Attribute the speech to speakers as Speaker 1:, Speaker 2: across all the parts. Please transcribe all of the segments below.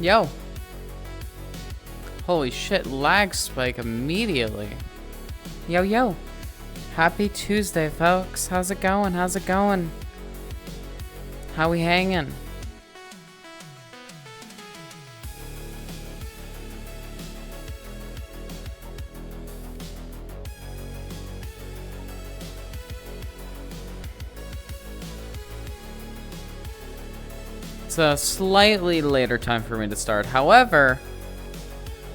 Speaker 1: Yo. Holy shit, lag spike immediately. Yo, yo. Happy Tuesday, folks. How's it going? How's it going? How we hanging? It's a slightly later time for me to start. However,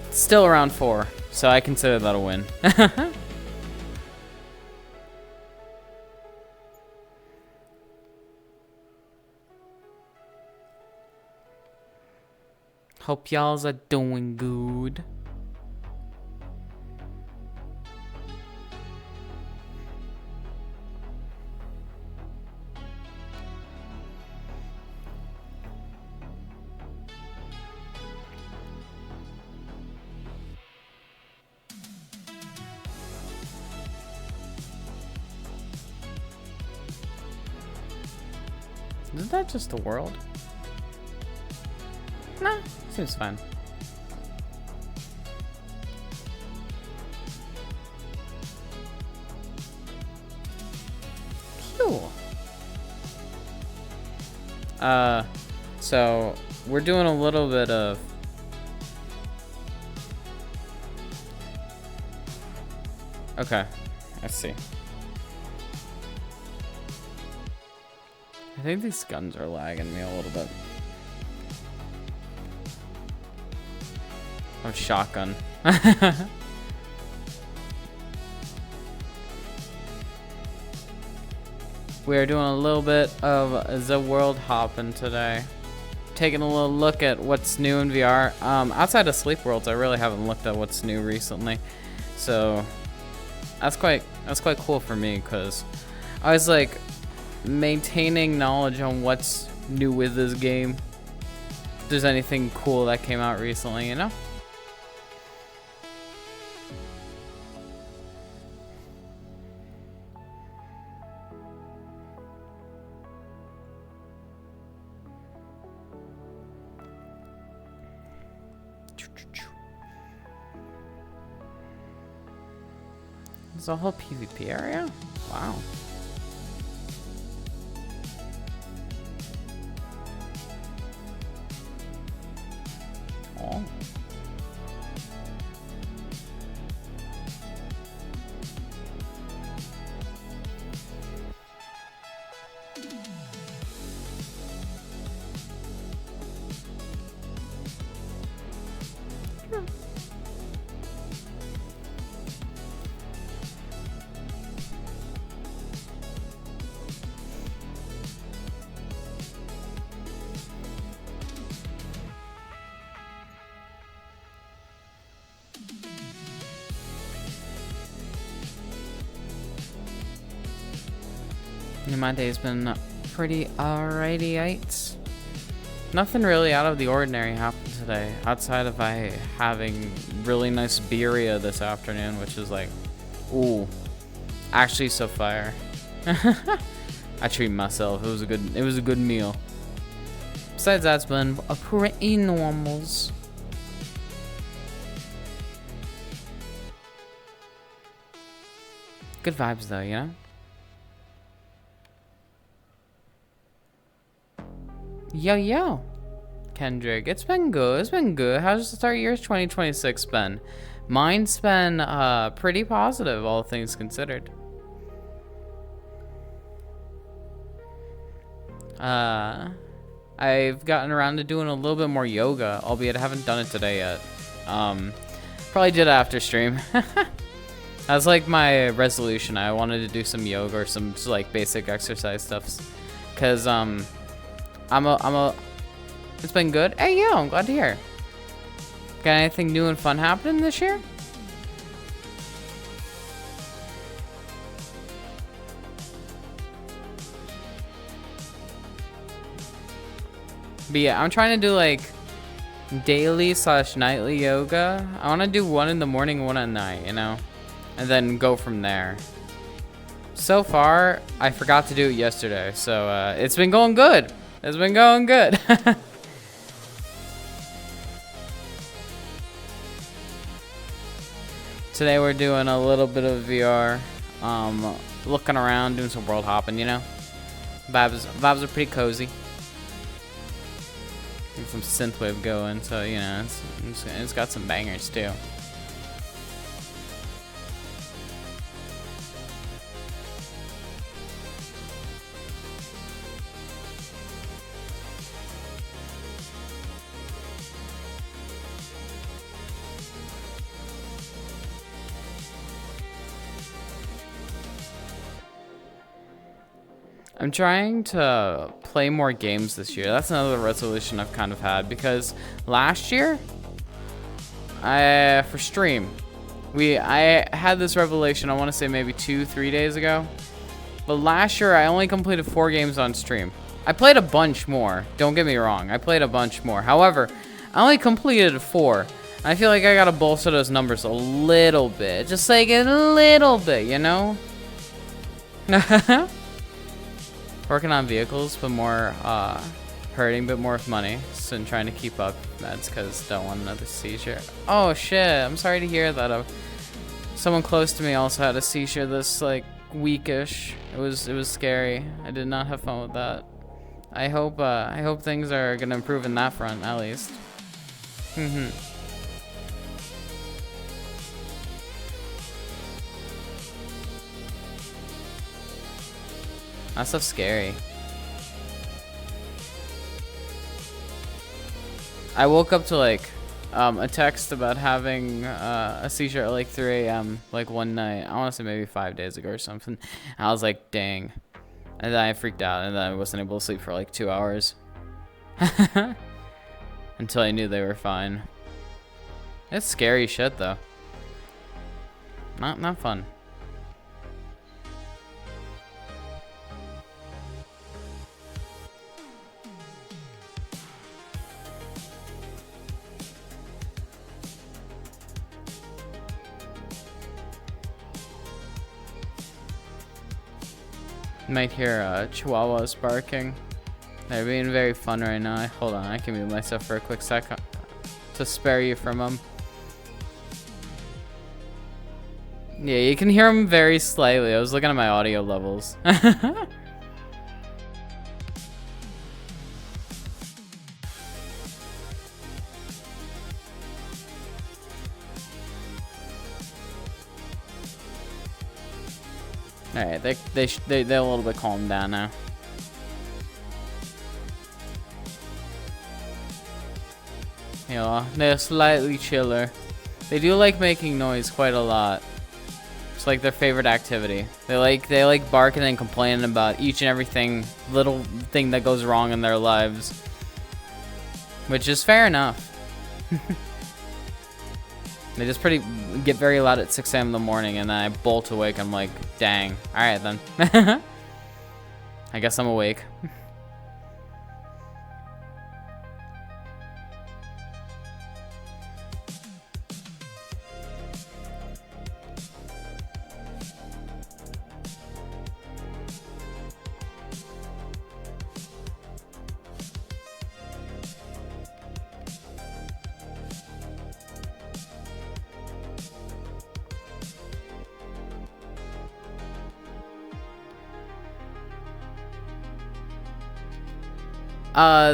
Speaker 1: it's still around 4, so I consider that a win. Hope y'alls are doing good. Isn't that just the world? Nah, seems fine. Phew. So we're doing a little bit of okay, I see. I think these guns are lagging me a little bit. Oh, shotgun. We are doing a little bit of the world hopping today. Taking a little look at what's new in VR. Outside of Sleep Worlds, I really haven't looked at what's new recently. So that's quite cool for me, because I was like maintaining knowledge on what's new with this game. If there's anything cool that came out recently, you know? There's a whole PvP area? Wow. Oh. My day's been pretty alrighty-ites. Nothing really out of the ordinary happened today, outside of having really nice birria this afternoon, which is like, ooh, actually so fire. I treat myself. It was a good meal. Besides that, it's been a pretty normals. Good vibes though, you know? Yo, yo. Kendrick, it's been good. It's been good. How's the start of year's 2026 been? Mine's been pretty positive, all things considered. I've gotten around to doing a little bit more yoga, albeit I haven't done it today yet. Probably did it after stream. That's like my resolution. I wanted to do some yoga or some just like basic exercise stuffs, cause it's been good. Hey, yo, I'm glad to hear. Got anything new and fun happening this year? But yeah, I'm trying to do like daily/nightly yoga. I want to do one in the morning, one at night, you know, and then go from there. so far, I forgot to do it yesterday, so it's been going good. It's been going good. Today we're doing a little bit of VR, looking around, doing some world hopping, you know? Vibes are pretty cozy. Get some synthwave going, so, you know, it's got some bangers, too. I'm trying to play more games this year. That's another resolution I've kind of had, because last year, for stream, I had this revelation, I want to say maybe 2-3 days ago. But last year, I only completed 4 games on stream. I played a bunch more. Don't get me wrong. I played a bunch more. However, I only completed 4. I feel like I gotta bolster those numbers a little bit. Just like a little bit, you know? Working on vehicles, but more hurting, but more with money. So I'm trying to keep up meds because don't want another seizure. Oh shit! I'm sorry to hear that. Someone close to me also had a seizure this like weekish. It was scary. I did not have fun with that. I hope things are gonna improve in that front at least. That stuff's scary. I woke up to like a text about having a seizure at like 3 a.m. like one night. I want to say maybe 5 days ago or something. And I was like, dang. And then I freaked out and then I wasn't able to sleep for like 2 hours. Until I knew they were fine. It's scary shit though. Not fun. You might hear chihuahuas barking. They're being very fun right now. Hold on, I can mute myself for a quick second to spare you from them. Yeah, you can hear them very slightly. I was looking at my audio levels. Alright, they're a little bit calmed down now. You know, they're slightly chiller. They do like making noise quite a lot. It's like their favorite activity. They like barking and complaining about each and everything, little thing that goes wrong in their lives. Which is fair enough. They just get very loud at 6 a.m. in the morning, and then I bolt awake. I'm like, dang. All right, then. I guess I'm awake.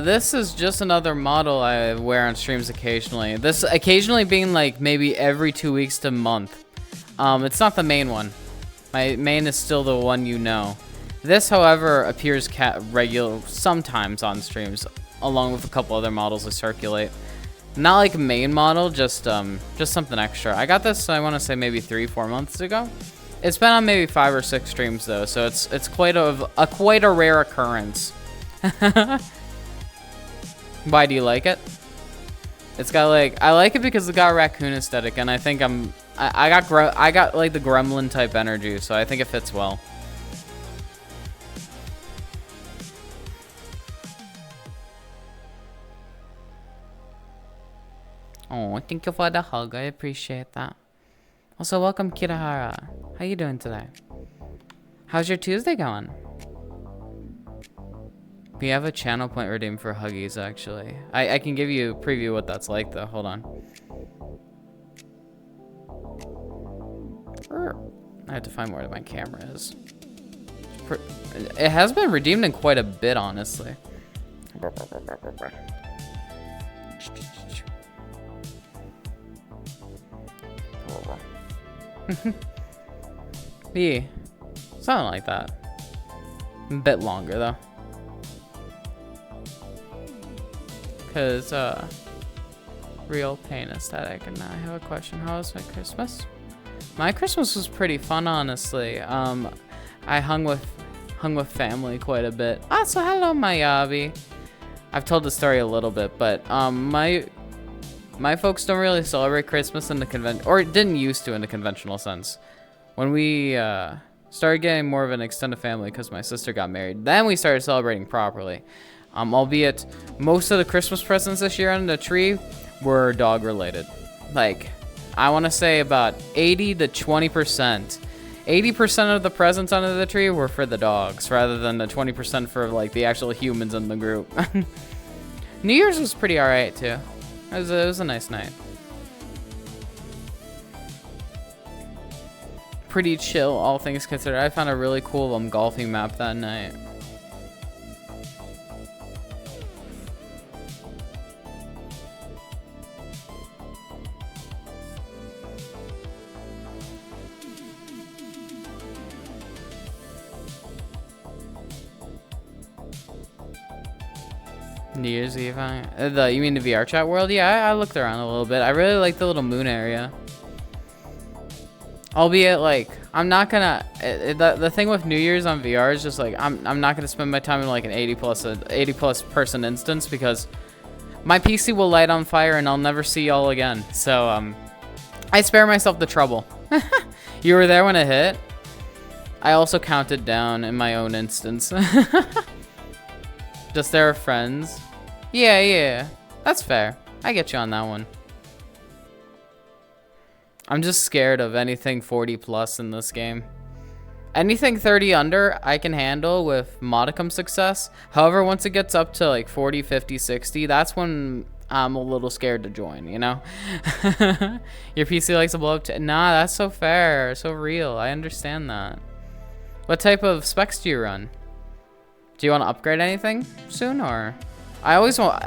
Speaker 1: This is just another model I wear on streams occasionally. This occasionally being like maybe every 2 weeks to a month. It's not the main one. My main is still the one you know. This, however, appears sometimes on streams, along with a couple other models that circulate. Not like a main model, just something extra. I got this, I want to say maybe 3-4 months ago. It's been on maybe 5 or 6 streams though, so it's quite a rare occurrence. Why do you like it? It's got like, I like it because it got a raccoon aesthetic, and I think I got like the gremlin type energy, so I think it fits well. Oh, thank you for the hug. I appreciate that. Also, welcome Kirahara. How you doing today? How's your Tuesday going? We have a channel point redeemed for Huggies, actually. I can give you a preview of what that's like, though. Hold on. I have to find where my camera is. It has been redeemed in quite a bit, honestly. Yeah, something like that. A bit longer, though. Because, real pain aesthetic. And now I have a question. How was my Christmas? My Christmas was pretty fun, honestly. I hung with family quite a bit. Ah, so hello, Mayabi. I've told the story a little bit, but my folks don't really celebrate Christmas in the or didn't used to in the conventional sense. When we started getting more of an extended family because my sister got married, then we started celebrating properly. Albeit most of the Christmas presents this year under the tree were dog related. Like, I want to say about 80 to 20%. 80% of the presents under the tree were for the dogs rather than the 20% for like the actual humans in the group. New Year's was pretty alright too. It was a nice night. Pretty chill, all things considered. I found a really cool golfing map that night. New Year's Eve, you mean the VRChat world? Yeah, I looked around a little bit. I really like the little moon area. Albeit, like, I'm not gonna. The thing with New Year's on VR is just like I'm not gonna spend my time in like an 80 plus person instance because my PC will light on fire and I'll never see y'all again. So I spare myself the trouble. You were there when it hit. I also counted down in my own instance. Just there are friends. Yeah, that's fair. I get you on that one. I'm just scared of anything 40 plus in this game. Anything 30 under, I can handle with modicum success. However, once it gets up to like 40, 50, 60, that's when I'm a little scared to join, you know? Your PC likes to blow up nah, that's so fair, so real. I understand that. What type of specs do you run? Do you want to upgrade anything soon, or? I always want,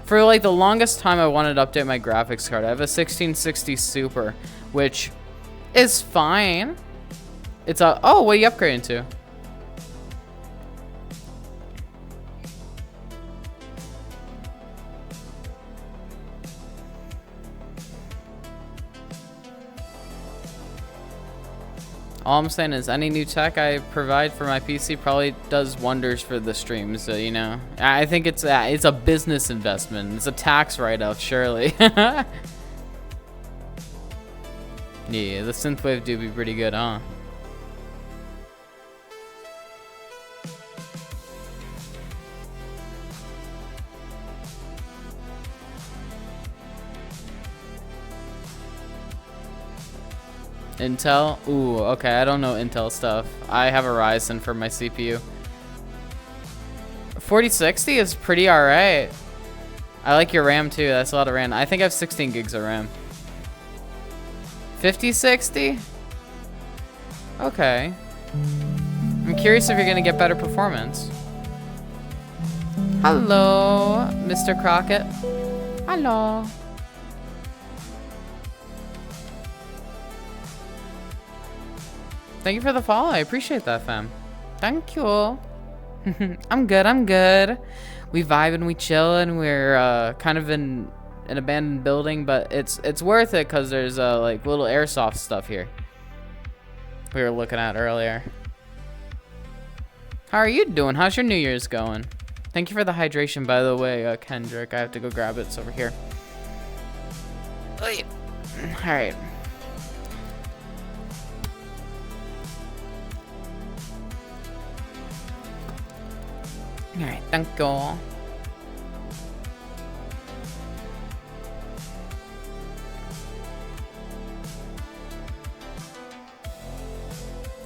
Speaker 1: for like the longest time I wanted to update my graphics card. I have a 1660 Super, which is fine. It's a, oh, what are you upgrading to? All I'm saying is any new tech I provide for my PC probably does wonders for the streams, so, you know. I think it's a business investment. It's a tax write-off, surely. Yeah, the synthwave do be pretty good, huh? Intel? Ooh, okay, I don't know Intel stuff. I have a Ryzen for my CPU. 4060 is pretty alright. I like your RAM too, that's a lot of RAM. I think I have 16 gigs of RAM. 5060? Okay. I'm curious if you're gonna get better performance. Hello, Mr. Crockett. Hello. Thank you for the follow. I appreciate that, fam. Thank you. I'm good. We vibe and we chill and we're kind of in an abandoned building, but it's worth it because there's like little airsoft stuff here we were looking at earlier. How are you doing? How's your New Year's going? Thank you for the hydration, by the way, Kendrick. I have to go grab it. It's over here. All right. Alright, thank you.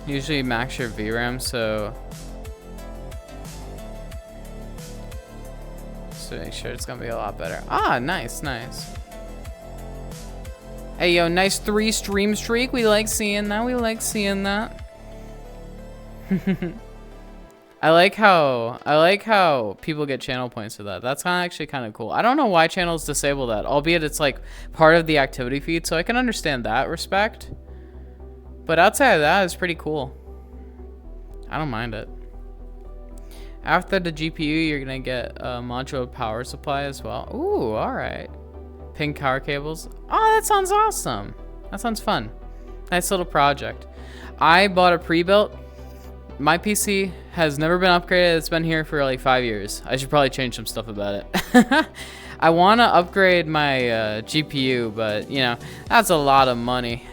Speaker 1: Usually max your VRAM, so make sure it's gonna be a lot better. Ah, nice, nice. Hey, yo, nice 3 stream streak. We like seeing that. We like seeing that. I like how people get channel points for that. That's actually kind of cool. I don't know why channels disable that, albeit it's like part of the activity feed, so I can understand that respect. But outside of that, it's pretty cool. I don't mind it. After the GPU, you're gonna get a modular power supply as well. Ooh, all right. Pink power cables. Oh, that sounds awesome. That sounds fun. Nice little project. I bought a pre-built. My PC has never been upgraded. It's been here for like 5 years. I should probably change some stuff about it. I want to upgrade my GPU, but you know, that's a lot of money.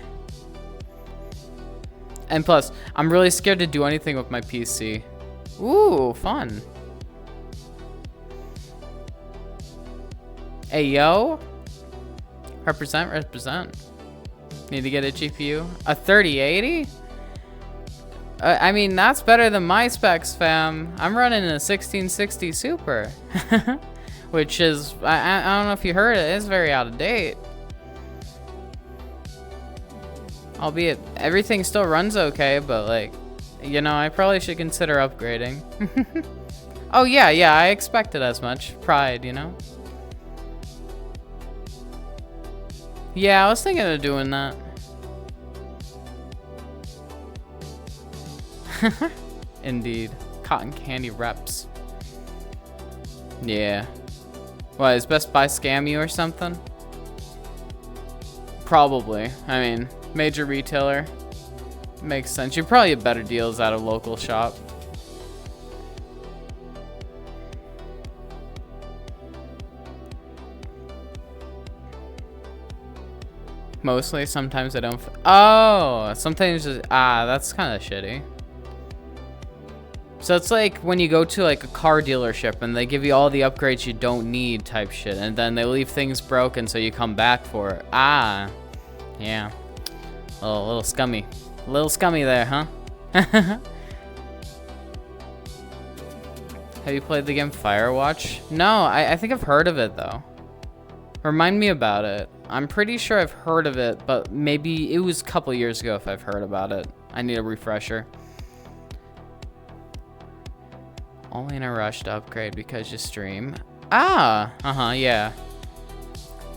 Speaker 1: And plus, I'm really scared to do anything with my PC. Ooh, fun. Hey, yo. Represent, represent. Need to get a GPU. A 3080? I mean, that's better than my specs, fam. I'm running a 1660 Super. Which is, I don't know if you heard it, it's very out of date. Albeit, everything still runs okay, but like, you know, I probably should consider upgrading. Oh yeah, I expected as much. Pride, you know? Yeah, I was thinking of doing that. Indeed. Cotton candy reps. Yeah. What, is Best Buy scam you or something? Probably. I mean, major retailer. Makes sense. You probably get better deals out of local shop. Mostly, sometimes I don't. Oh, sometimes just, that's kind of shitty. So it's like when you go to like a car dealership and they give you all the upgrades you don't need type shit, and then they leave things broken so you come back for it. Ah, yeah. A little scummy. A little scummy there, huh? Have you played the game Firewatch? No, I think I've heard of it though. Remind me about it. I'm pretty sure I've heard of it, but maybe it was a couple years ago if I've heard about it. I need a refresher. Only in a rush to upgrade because you stream. Ah, yeah.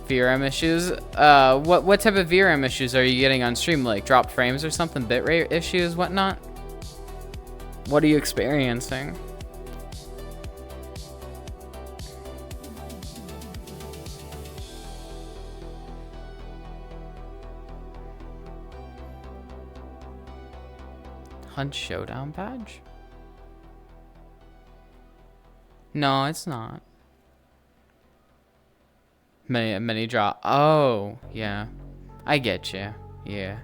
Speaker 1: VRM issues. What type of VRM issues are you getting on stream? Like dropped frames or something? Bitrate issues, whatnot? What are you experiencing? Hunt Showdown badge? No, it's not. Many drop. Oh, yeah. I get you. Yeah.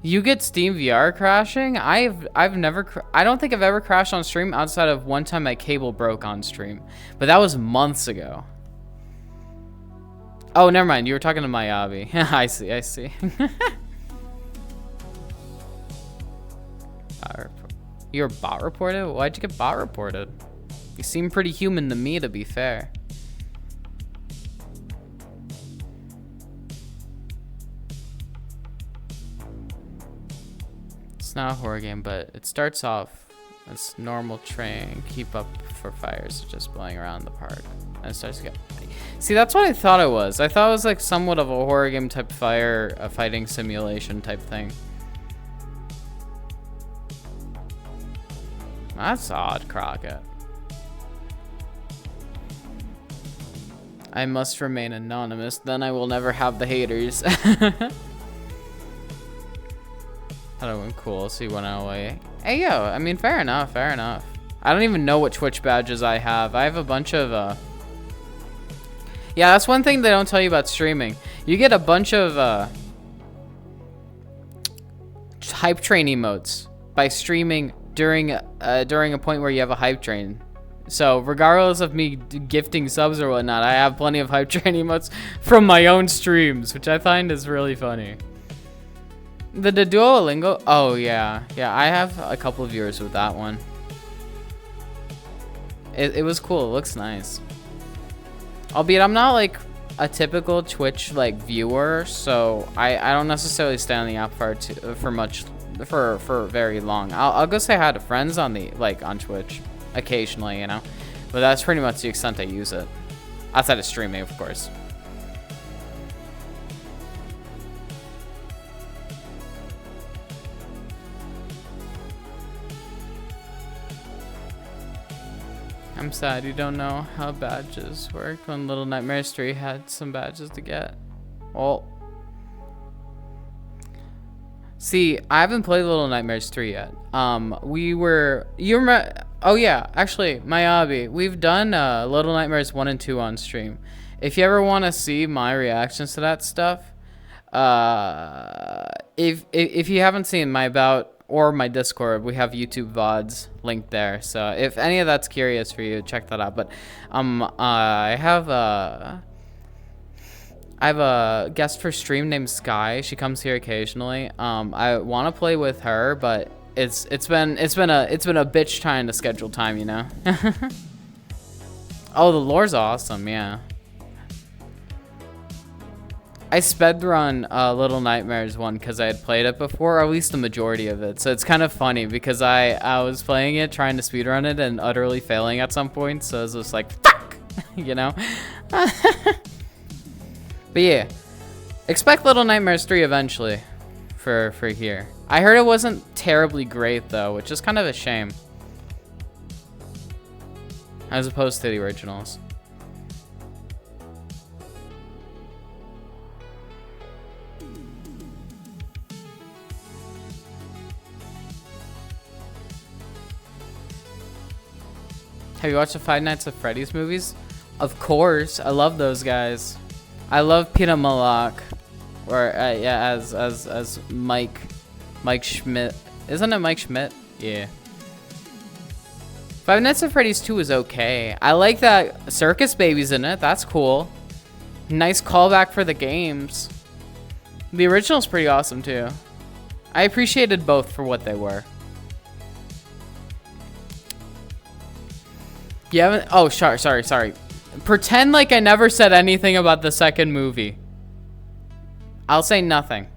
Speaker 1: You get Steam VR crashing? I've never. I don't think I've ever crashed on stream outside of one time my cable broke on stream, but that was months ago. Oh, never mind. You were talking to Mayavi. I see. I see. You're bot reported? Why'd you get bot reported? You seem pretty human to me, to be fair. It's not a horror game, but it starts off as normal train, keep up for fires, just blowing around the park. And it starts to get... See, that's what I thought it was. I thought it was like somewhat of a horror game type fighting simulation type thing. That's odd, Crockett. I must remain anonymous, then I will never have the haters. Hello, and cool, so you went away. Hey, yo, I mean, fair enough, fair enough. I don't even know what Twitch badges I have. I have a bunch of, Yeah, that's one thing they don't tell you about streaming. You get a bunch of, hype train emotes by streaming during a point where you have a hype train. So regardless of me gifting subs or whatnot, I have plenty of hype train emotes from my own streams, which I find is really funny. The Duolingo. Oh yeah, yeah. I have a couple of viewers with that one. It was cool. It looks nice. Albeit I'm not like a typical Twitch like viewer, so I don't necessarily stay on the app for very long. I'll go say hi to friends on the on Twitch occasionally, you know, but that's pretty much the extent I use it. Outside of streaming, of course. I'm sad you don't know how badges work when Little Nightmares 3 had some badges to get. Well, see, I haven't played Little Nightmares 3 yet. You remember, oh yeah, actually, Mayabi, we've done Little Nightmares 1 and 2 on stream. If you ever want to see my reactions to that stuff, if you haven't seen my About or my Discord, we have YouTube VODs linked there. So if any of that's curious for you, check that out. But I have a guest for stream named Sky. She comes here occasionally. I want to play with her, but it's been a bitch trying to schedule time, you know. Oh, the lore's awesome, yeah. I sped run Little Nightmares 1 because I had played it before, or at least the majority of it. So it's kind of funny because I was playing it, trying to speedrun it, and utterly failing at some point. So I was just like, fuck, you know? But yeah, expect Little Nightmares 3 eventually for here. I heard it wasn't terribly great though, which is kind of a shame. As opposed to the originals. Have you watched the Five Nights at Freddy's movies? Of course, I love those guys. I love Peter Malak, or yeah, as Mike Schmidt. Isn't it Mike Schmidt? Yeah. Five Nights at Freddy's 2 is okay. I like that Circus Baby's in it. That's cool. Nice callback for the games. The original's pretty awesome too. I appreciated both for what they were. You haven't? Oh, sorry. Pretend like I never said anything about the second movie. I'll say nothing.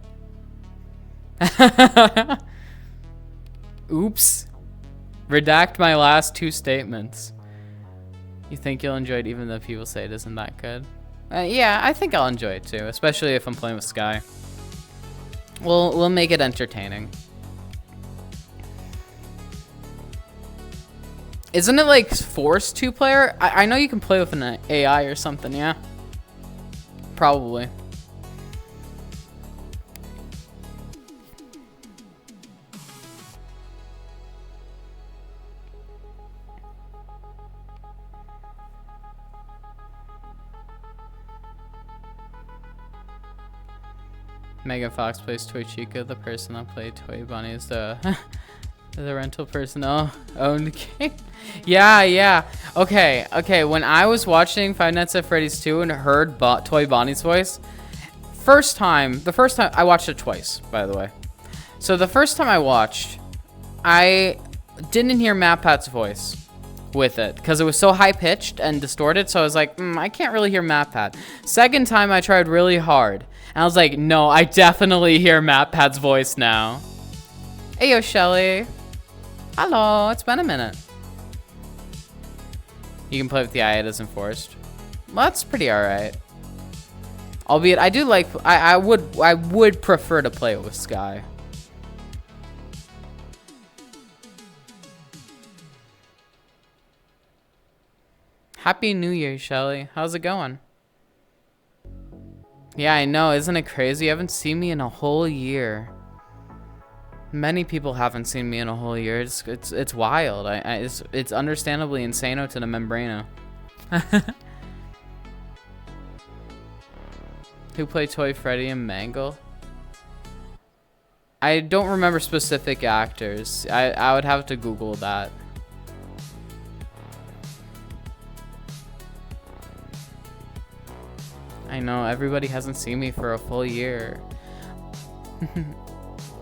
Speaker 1: Oops. Redact my last two statements. You think you'll enjoy it even though people say it isn't that good? Yeah, I think I'll enjoy it too, especially if I'm playing with Sky. We'll make it entertaining. Isn't it like forced two-player? I know you can play with an AI or something, yeah? Probably. Megan Fox plays Toy Chica. The person that played Toy Bunny is the the rental personnel owned game. Yeah. Okay. When I was watching Five Nights at Freddy's 2 and heard Toy Bonnie's voice, the first time I watched it twice, by the way. So the first time I watched, I didn't hear MatPat's voice with it because it was so high pitched and distorted. So I was like, I can't really hear MatPat. Second time I tried really hard, and I was like, no, I definitely hear MatPat's voice now. Hey, yo, Shelly. Hello, it's been a minute. You can play with the AI, it isn't forced. Well, that's pretty alright. Albeit, I do like, I would prefer to play it with Sky. Happy New Year, Shelly. How's it going? Yeah, I know, isn't it crazy? You haven't seen me in a whole year. Many people haven't seen me in a whole year. It's wild. It's understandably insano to the membrana. Who played Toy Freddy and Mangle? I don't remember specific actors. I would have to Google that. I know everybody hasn't seen me for a full year.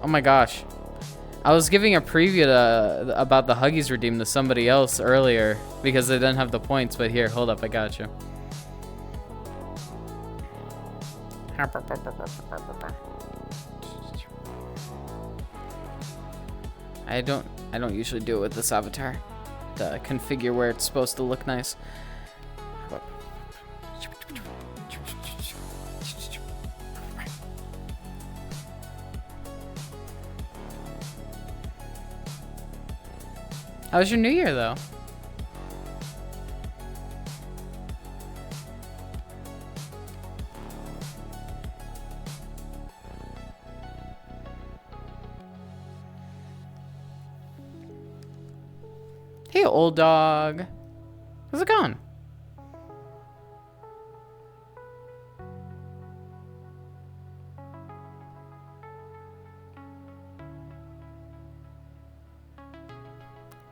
Speaker 1: Oh my gosh. I was giving a preview about the Huggies redeem to somebody else earlier because they didn't have the points, but here, hold up, I got you. I don't usually do it with this avatar. To configure where it's supposed to look nice. How was your New Year, though? Hey, old dog. How's it going?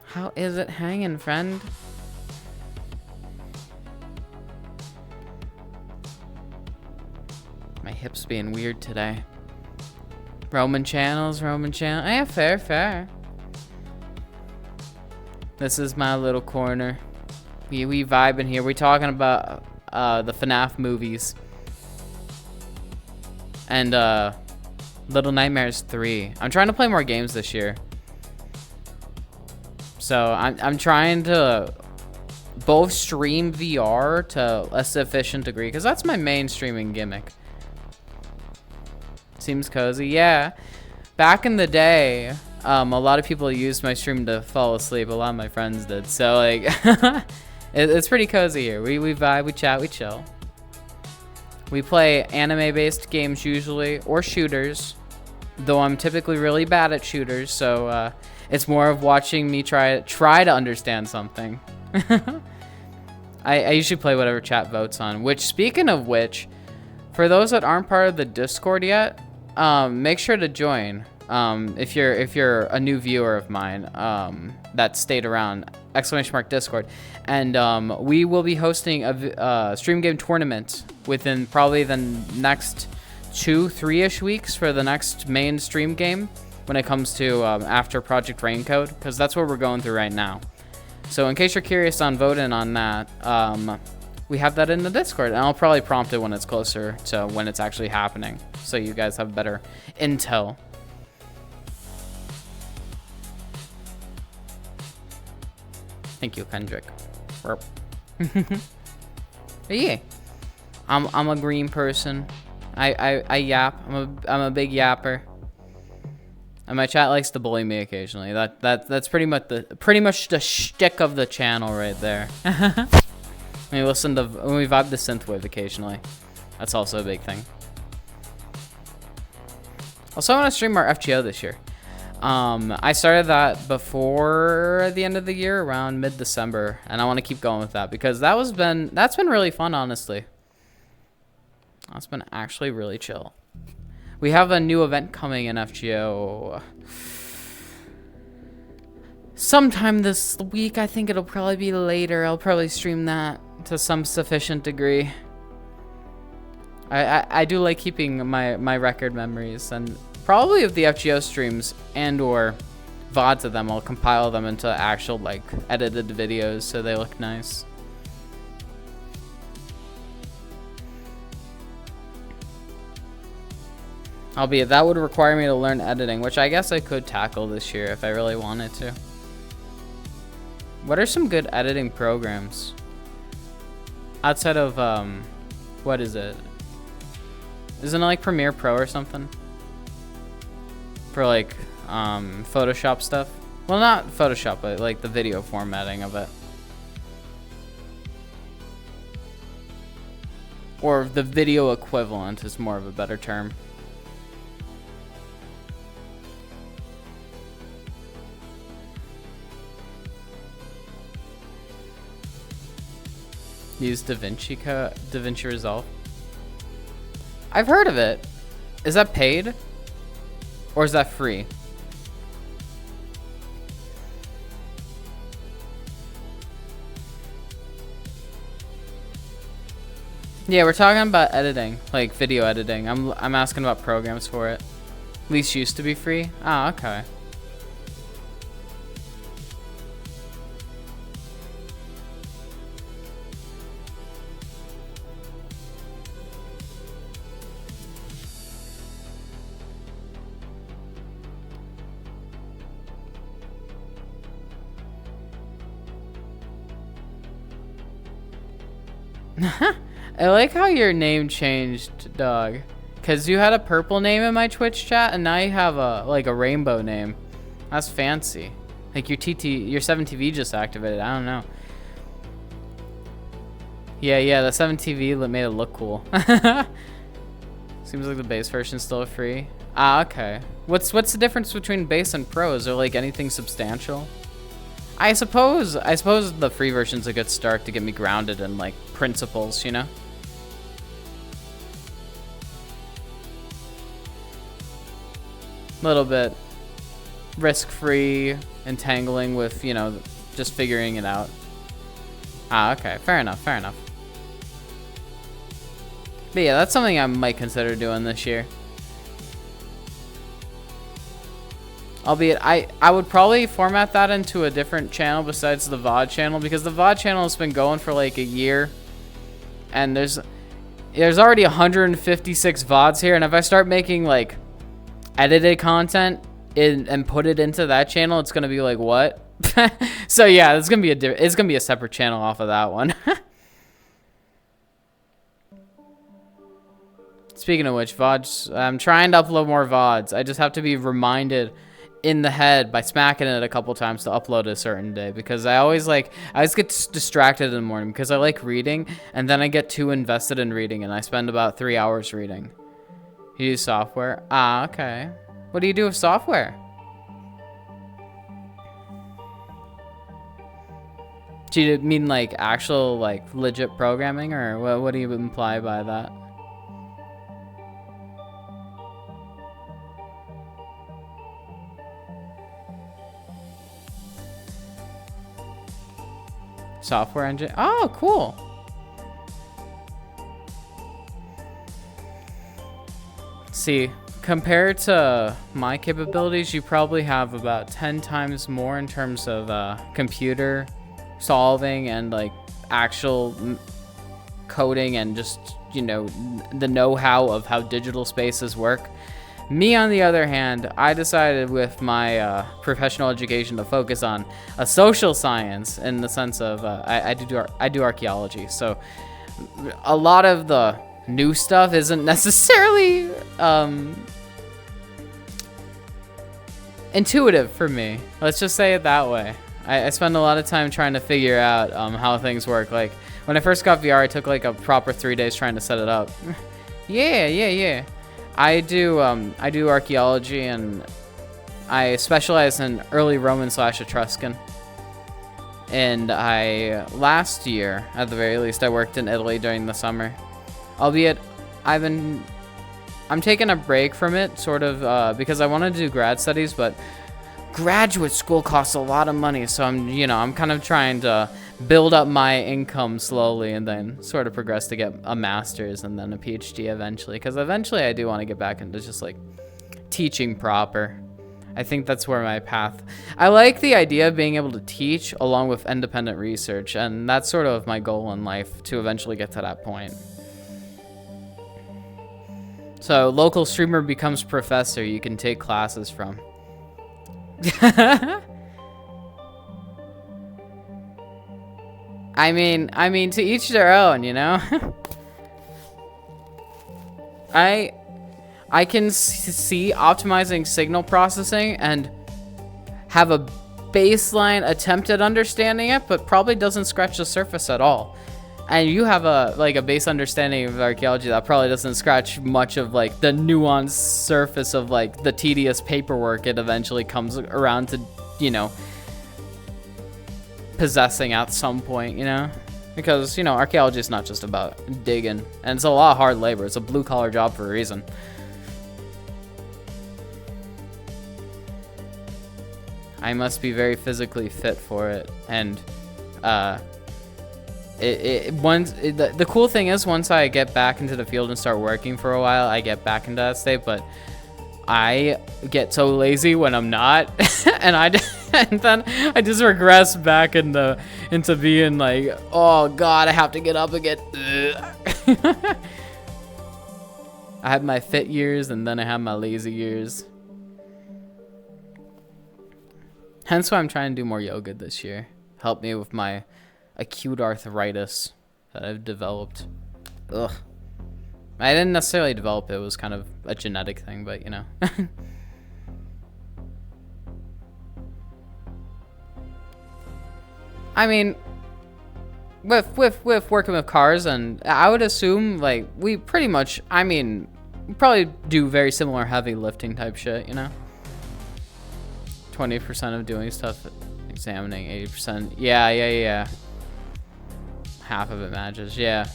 Speaker 1: How is it hanging, friend? My hips being weird today. Roman channels. Yeah, fair. This is my little corner. We vibing here. We're talking about the FNAF movies. And Little Nightmares 3. I'm trying to play more games this year. So I'm trying to both stream VR to a sufficient degree, because that's my main streaming gimmick. Seems cozy, yeah. Back in the day, a lot of people used my stream to fall asleep. A lot of my friends did. So like, it's pretty cozy here. We vibe, we chat, we chill. We play anime-based games usually, or shooters. Though I'm typically really bad at shooters, so it's more of watching me try to understand something. I usually play whatever chat votes on. Which, speaking of which, for those that aren't part of the Discord yet, make sure to join. If you're a new viewer of mine that stayed around, !Discord, and we will be hosting a stream game tournament within probably the next 2-3ish weeks for the next main stream game when it comes to after Project Raincode, because that's what we're going through right now. So in case you're curious on voting on that, we have that in the Discord, and I'll probably prompt it when it's closer to when it's actually happening, so you guys have better intel. Thank you, Kendrick. But yeah, I'm a green person. I yap. I'm a big yapper. And my chat likes to bully me occasionally. That's pretty much the shtick of the channel right there. We listen to when we vibe the synthwave occasionally. That's also a big thing. Also, I want to stream more FGO this year. I started that before the end of the year, around mid-December, and I want to keep going with that because that's been really fun, honestly. That's been actually really chill. We have a new event coming in FGO sometime this week. I think it'll probably be later. I'll probably stream that to some sufficient degree. I do like keeping my record memories, and probably of the FGO streams and or VODs of them, I'll compile them into actual like edited videos so they look nice. Albeit that would require me to learn editing, which I guess I could tackle this year if I really wanted to. What are some good editing programs? Outside of, what is it? Isn't it like Premiere Pro or something? For like, Photoshop stuff? Well, not Photoshop, but like the video formatting of it. Or the video equivalent is more of a better term. Use DaVinci Resolve. I've heard of it. Is that paid? Or is that free? Yeah, we're talking about editing, like video editing. I'm asking about programs for it. Least used to be free? Ah, okay. I like how your name changed, dog. Cause you had a purple name in my Twitch chat, and now you have a rainbow name. That's fancy. Like your 7TV just activated. I don't know. Yeah, the 7TV made it look cool. Seems like the base version's still free. Ah, okay. What's the difference between base and pro? Is there like anything substantial? I suppose the free version's a good start to get me grounded in like principles, you know? A little bit risk-free, entangling with, you know, just figuring it out. Ah, okay. Fair enough. But yeah, that's something I might consider doing this year. Albeit, I would probably format that into a different channel besides the VOD channel, because the VOD channel has been going for like a year, and there's already 156 VODs here, and if I start making like edited content and put it into that channel, it's gonna be like, what? So yeah, it's gonna be a separate channel off of that one. Speaking of which, VODs, I'm trying to upload more VODs. I just have to be reminded in the head by smacking it a couple times to upload a certain day, because I always get distracted in the morning because I like reading, and then I get too invested in reading, and I spend about 3 hours reading. You use software? Ah, okay. What do you do with software? Do you mean like actual like legit programming, or what do you imply by that? Software engine. Oh, cool. See, compared to my capabilities, you probably have about 10 times more in terms of computer solving and like actual coding and just, you know, the know-how of how digital spaces work. Me, on the other hand, I decided with my professional education to focus on a social science, in the sense of I do archaeology. So a lot of the new stuff isn't necessarily intuitive for me. Let's just say it that way. I spend a lot of time trying to figure out how things work. Like when I first got VR, I took like a proper 3 days trying to set it up. Yeah. I do archaeology, and I specialize in early Roman / Etruscan. And last year, at the very least, I worked in Italy during the summer. Albeit, I'm taking a break from it, sort of, because I wanted to do grad studies, but graduate school costs a lot of money, so I'm kind of trying to build up my income slowly and then sort of progress to get a master's and then a PhD eventually, because eventually I do want to get back into just like teaching proper. I think that's where my path. I like the idea of being able to teach along with independent research, and that's sort of my goal in life, to eventually get to that point. So local streamer becomes professor you can take classes from. I mean, to each their own, you know? I can see optimizing signal processing and have a baseline attempt at understanding it, but probably doesn't scratch the surface at all. And you have a base understanding of archaeology that probably doesn't scratch much of like the nuanced surface of like the tedious paperwork it eventually comes around to, you know, possessing at some point, you know? Because, you know, archaeology is not just about digging, and it's a lot of hard labor. It's a blue-collar job for a reason. I must be very physically fit for it, and the cool thing is, once I get back into the field and start working for a while, I get back into that state. But I get so lazy when I'm not, and and then I just regress back into being like, oh god, I have to get up again. I had my fit years, and then I had my lazy years. Hence why I'm trying to do more yoga this year. Help me with my acute arthritis that I've developed. Ugh. I didn't necessarily develop it. It was kind of a genetic thing, but you know. I mean, with working with cars, and I would assume like we pretty much, I mean, we probably do very similar heavy lifting type shit, you know. 20% of doing stuff, examining 80%. Yeah. Half of it matches. Yeah.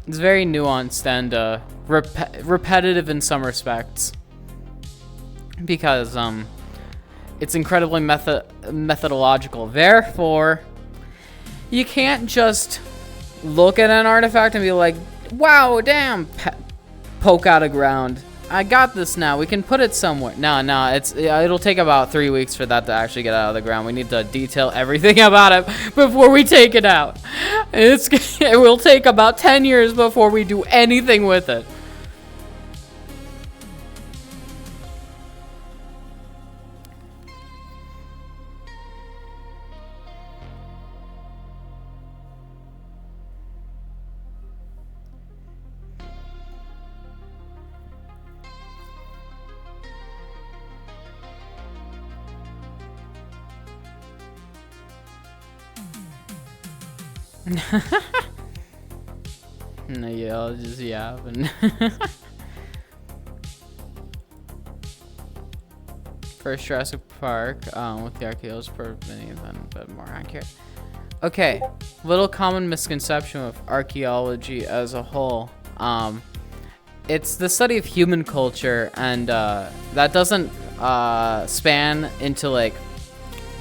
Speaker 1: It's very nuanced and repetitive in some respects, because it's incredibly methodological. Therefore, you can't just look at an artifact and be like, wow, damn, poke out of ground. I got this now. We can put it somewhere. No, it'll take about 3 weeks for that to actually get out of the ground. We need to detail everything about it before we take it out. It will take about 10 years before we do anything with it. No, yeah, I'll just yapping. First Jurassic Park, with the archaeologists proving them, but more accurate. Okay, little common misconception with archaeology as a whole. It's the study of human culture, and that doesn't span into like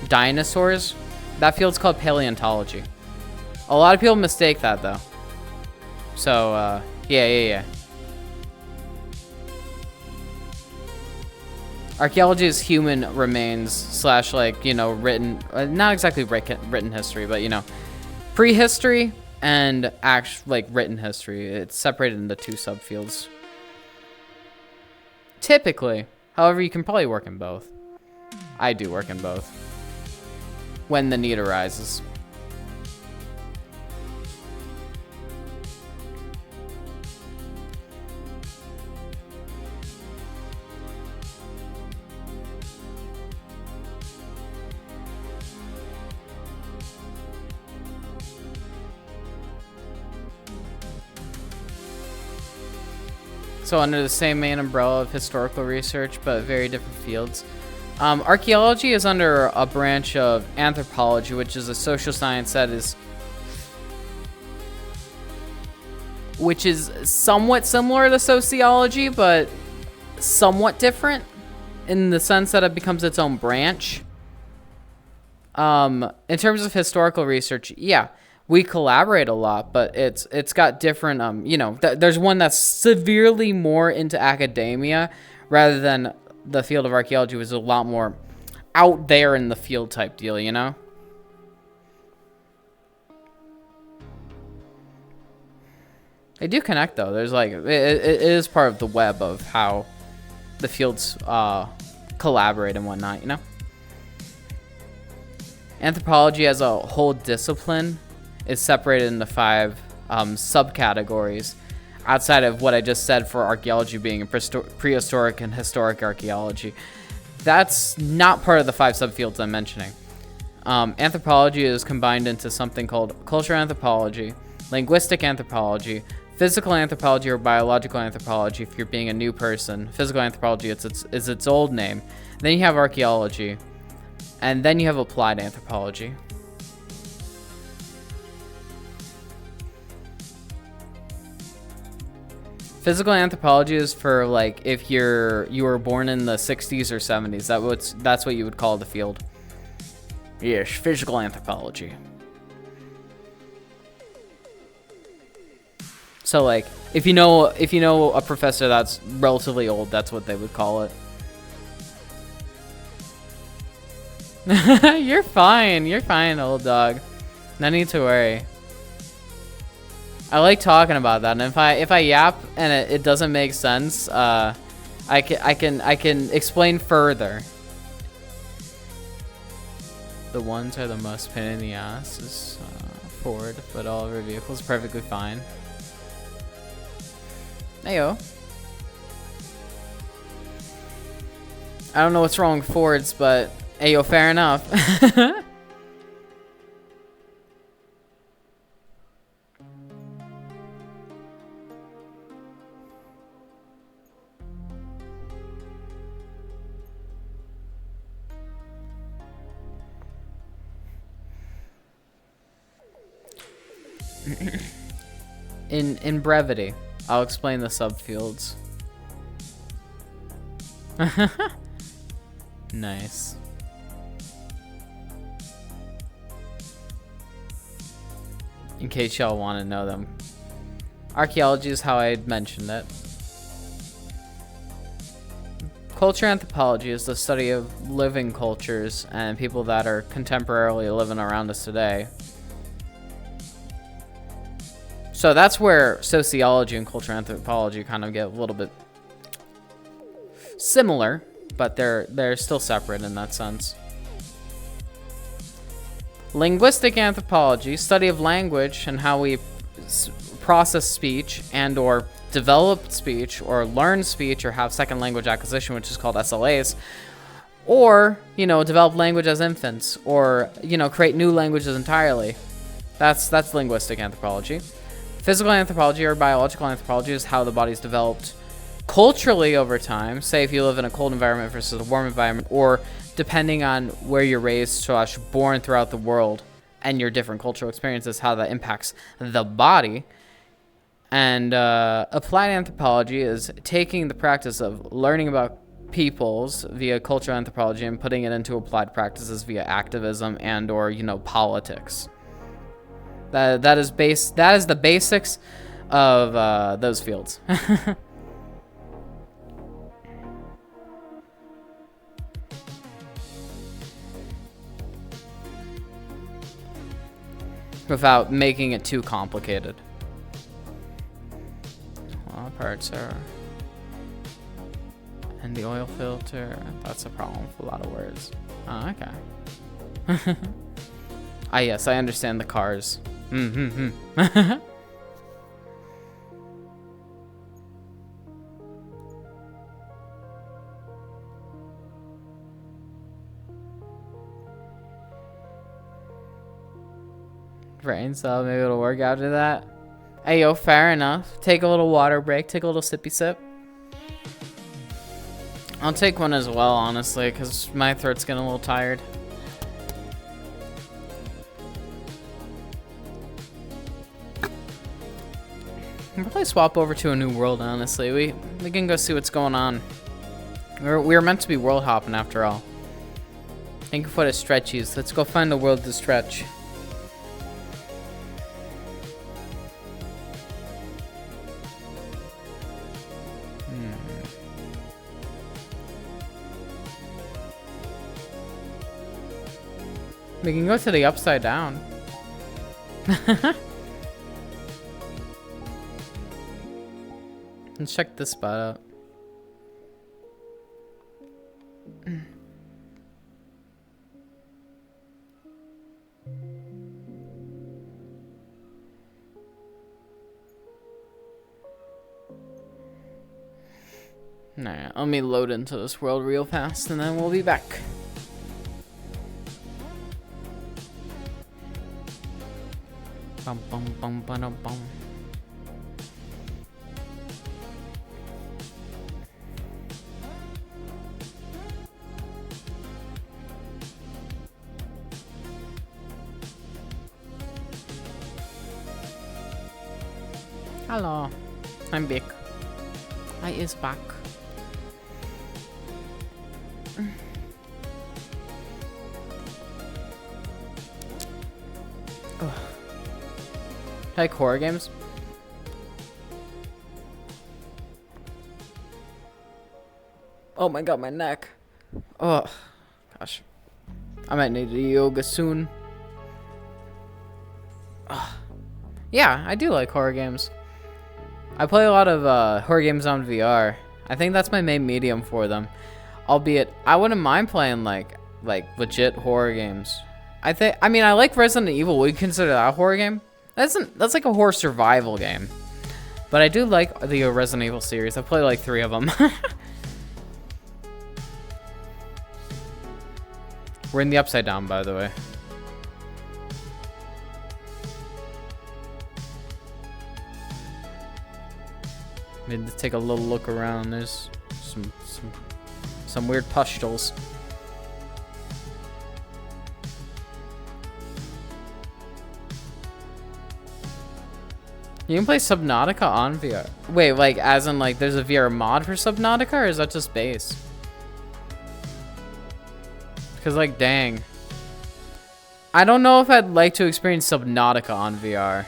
Speaker 1: dinosaurs. That field's called paleontology. A lot of people mistake that though. So, yeah. Archaeology is human remains slash like, you know, written, not exactly written history, but you know, prehistory and like written history. It's separated into two subfields. Typically, however, you can probably work in both. I do work in both when the need arises. So under the same main umbrella of historical research, but very different fields. Archaeology is under a branch of anthropology, which is a social science which is somewhat similar to sociology, but somewhat different in the sense that it becomes its own branch. In terms of historical research, yeah, we collaborate a lot, but it's got different, you know, there's one that's severely more into academia rather than the field of archaeology, was a lot more out there in the field type deal, you know? They do connect though. There's like, it is part of the web of how the fields collaborate and whatnot, you know? Anthropology as a whole discipline is separated into 5 subcategories outside of what I just said for archaeology being prehistoric and historic archaeology. That's not part of the 5 subfields I'm mentioning. Anthropology is combined into something called cultural anthropology, linguistic anthropology, physical anthropology or biological anthropology if you're being a new person. Physical anthropology is its old name. Then you have archaeology, and then you have applied anthropology. Physical anthropology is for like if you were born in the 60s or 70s. That's what you would call the field. Yes, physical anthropology. So like If you know a professor that's relatively old, that's what they would call it. You're fine, old dog. No need to worry. I like talking about that, and if I yap and it doesn't make sense, I can explain further. The ones are the most pain in the ass is Ford, but all of our vehicles perfectly fine. Heyo. I don't know what's wrong with Fords, but heyo, fair enough. In brevity, I'll explain the subfields. Nice. In case y'all want to know them. Archaeology is how I mentioned it. Culture anthropology is the study of living cultures and people that are contemporarily living around us today. So that's where sociology and culture anthropology kind of get a little bit similar, but they're still separate in that sense. Linguistic anthropology, study of language and how we process speech and or develop speech or learn speech or have second language acquisition, which is called SLAs, or, you know, develop language as infants, or, you know, create new languages entirely. That's linguistic anthropology. Physical anthropology or biological anthropology is how the body's developed culturally over time. Say if you live in a cold environment versus a warm environment, or depending on where you're raised / born throughout the world and your different cultural experiences, how that impacts the body. And applied anthropology is taking the practice of learning about peoples via cultural anthropology and putting it into applied practices via activism and or, you know, politics. That is the basics of those fields. Without making it too complicated. All parts are... And the oil filter, that's a problem with a lot of words. Oh, okay. Ah, yes, I understand the cars. Brain cell, maybe it'll work after that. Hey, yo, fair enough. Take a little water break, take a little sippy sip. I'll take one as well, honestly, because my throat's getting a little tired. We'll probably swap over to a new world, honestly. We can go see what's going on. We were meant to be world hopping after all. Thank you for the stretchies. Let's go find a world to stretch. We can go to the upside down. Let's check this spot out. Alright, let me load into this world real fast and then we'll be back. Bum bum bum bum bum. Hello, I'm back. I is back. Like horror games? Oh my god, my neck. Oh, gosh. I might need a yoga soon. Ugh. Yeah, I do like horror games. I play a lot of horror games on VR. I think that's my main medium for them. Albeit, I wouldn't mind playing like legit horror games. I mean, I like Resident Evil. Would you consider that a horror game? That's like a horror survival game. But I do like the Resident Evil series. I've played like 3 of them. We're in the Upside Down, by the way. Need to take a little look around. There's some weird pustules. You can play Subnautica on VR. Wait, like as in like there's a VR mod for Subnautica, or is that just base? Because like dang. I don't know if I'd like to experience Subnautica on VR.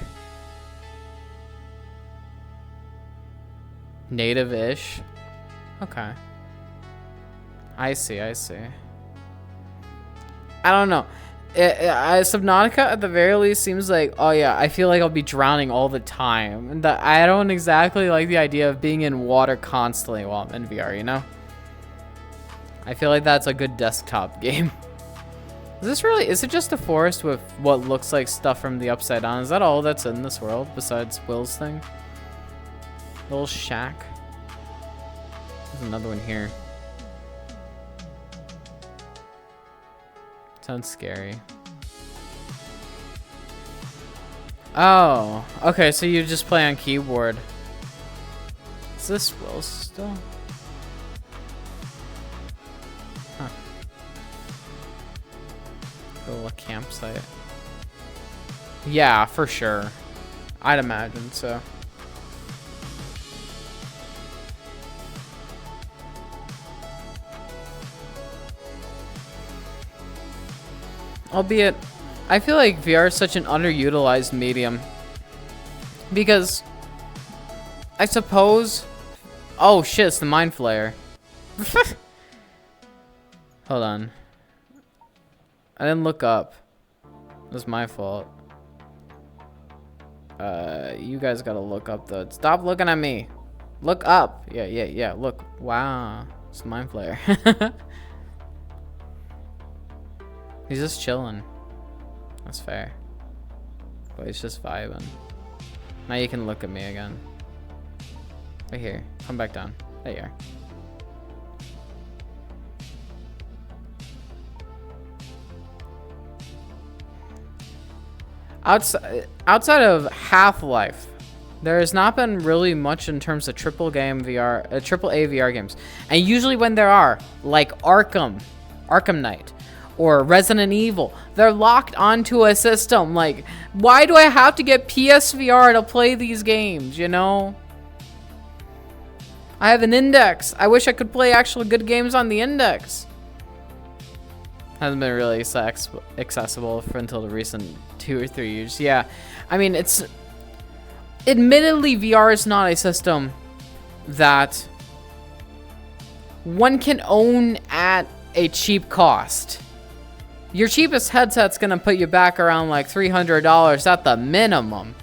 Speaker 1: Native-ish? Okay. I see. I don't know. Subnautica at the very least seems like, oh yeah, I feel like I'll be drowning all the time. And that I don't exactly like the idea of being in water constantly while I'm in VR, you know? I feel like that's a good desktop game. Is it just a forest with what looks like stuff from the Upside Down? Is that all that's in this world besides Will's thing? Little shack. There's another one here. Sounds scary. Oh, okay, so you just play on keyboard. Is this Will's still? Huh. A little campsite. Yeah, for sure. I'd imagine so. Albeit, I feel like VR is such an underutilized medium. Because, I suppose... Oh shit, it's the Mind Flayer. Hold on. I didn't look up. It was my fault. You guys gotta look up though. Stop looking at me. Look up. Yeah, look. Wow. It's the Mind Flayer. He's just chilling. That's fair. But he's just vibing. Now you can look at me again. Right here. Come back down. There you are. Outside of Half-Life, there has not been really much in terms of triple A VR games. And usually when there are, like Arkham Knight, or Resident Evil, they're locked onto a system. Like, why do I have to get PSVR to play these games, you know? I have an Index. I wish I could play actual good games on the Index. Hasn't been really accessible until the recent 2 or 3 years. Yeah, I mean, it's... Admittedly, VR is not a system that one can own at a cheap cost. Your cheapest headset's gonna put you back around like $300 at the minimum,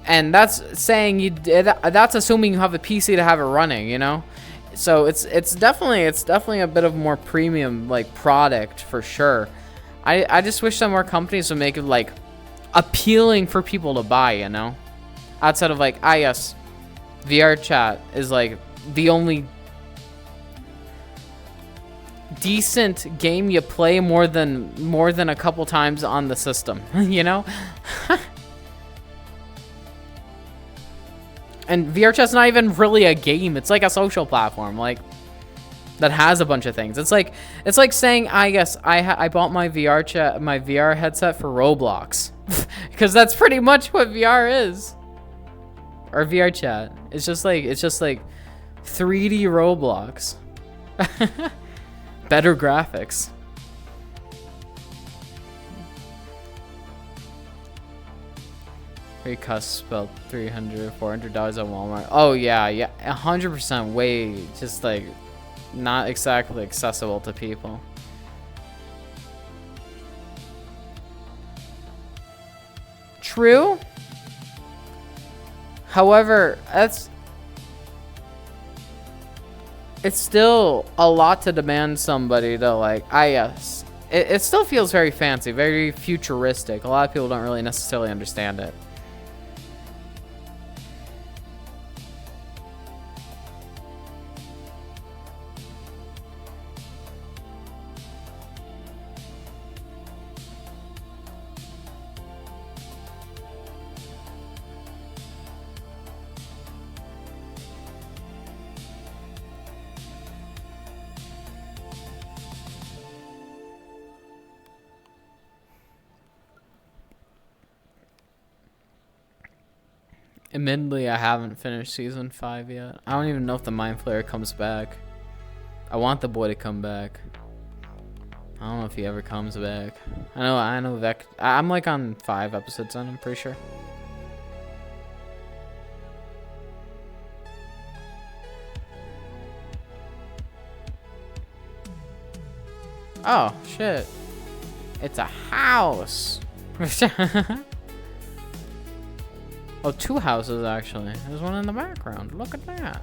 Speaker 1: and that's saying that's assuming you have a PC to have it running, you know. So it's definitely a bit of more premium like product for sure. I just wish that more companies would make it like appealing for people to buy, you know, outside of like yes, VRChat is like the only decent game you play more than a couple times on the system, you know. And VRChat's not even really a game. It's like a social platform, like that has a bunch of things. It's like saying I bought my VR headset for Roblox, because that's pretty much what VR is, or VRChat. It's just like 3D Roblox. Better graphics. Free cost spelled $300, $400 at Walmart. Oh yeah, 100% way. Just like not exactly accessible to people. True. However, it's still a lot to demand somebody to like, yes. It still feels very fancy, very futuristic. A lot of people don't really necessarily understand it. Admittedly, I haven't finished season 5 yet. I don't even know if the Mind Flayer comes back. I want the boy to come back. I don't know if he ever comes back. I know Vec. I'm like on 5 episodes on, I'm pretty sure. Oh, shit. It's a house. Oh, 2 houses, actually. There's one in the background. Look at that.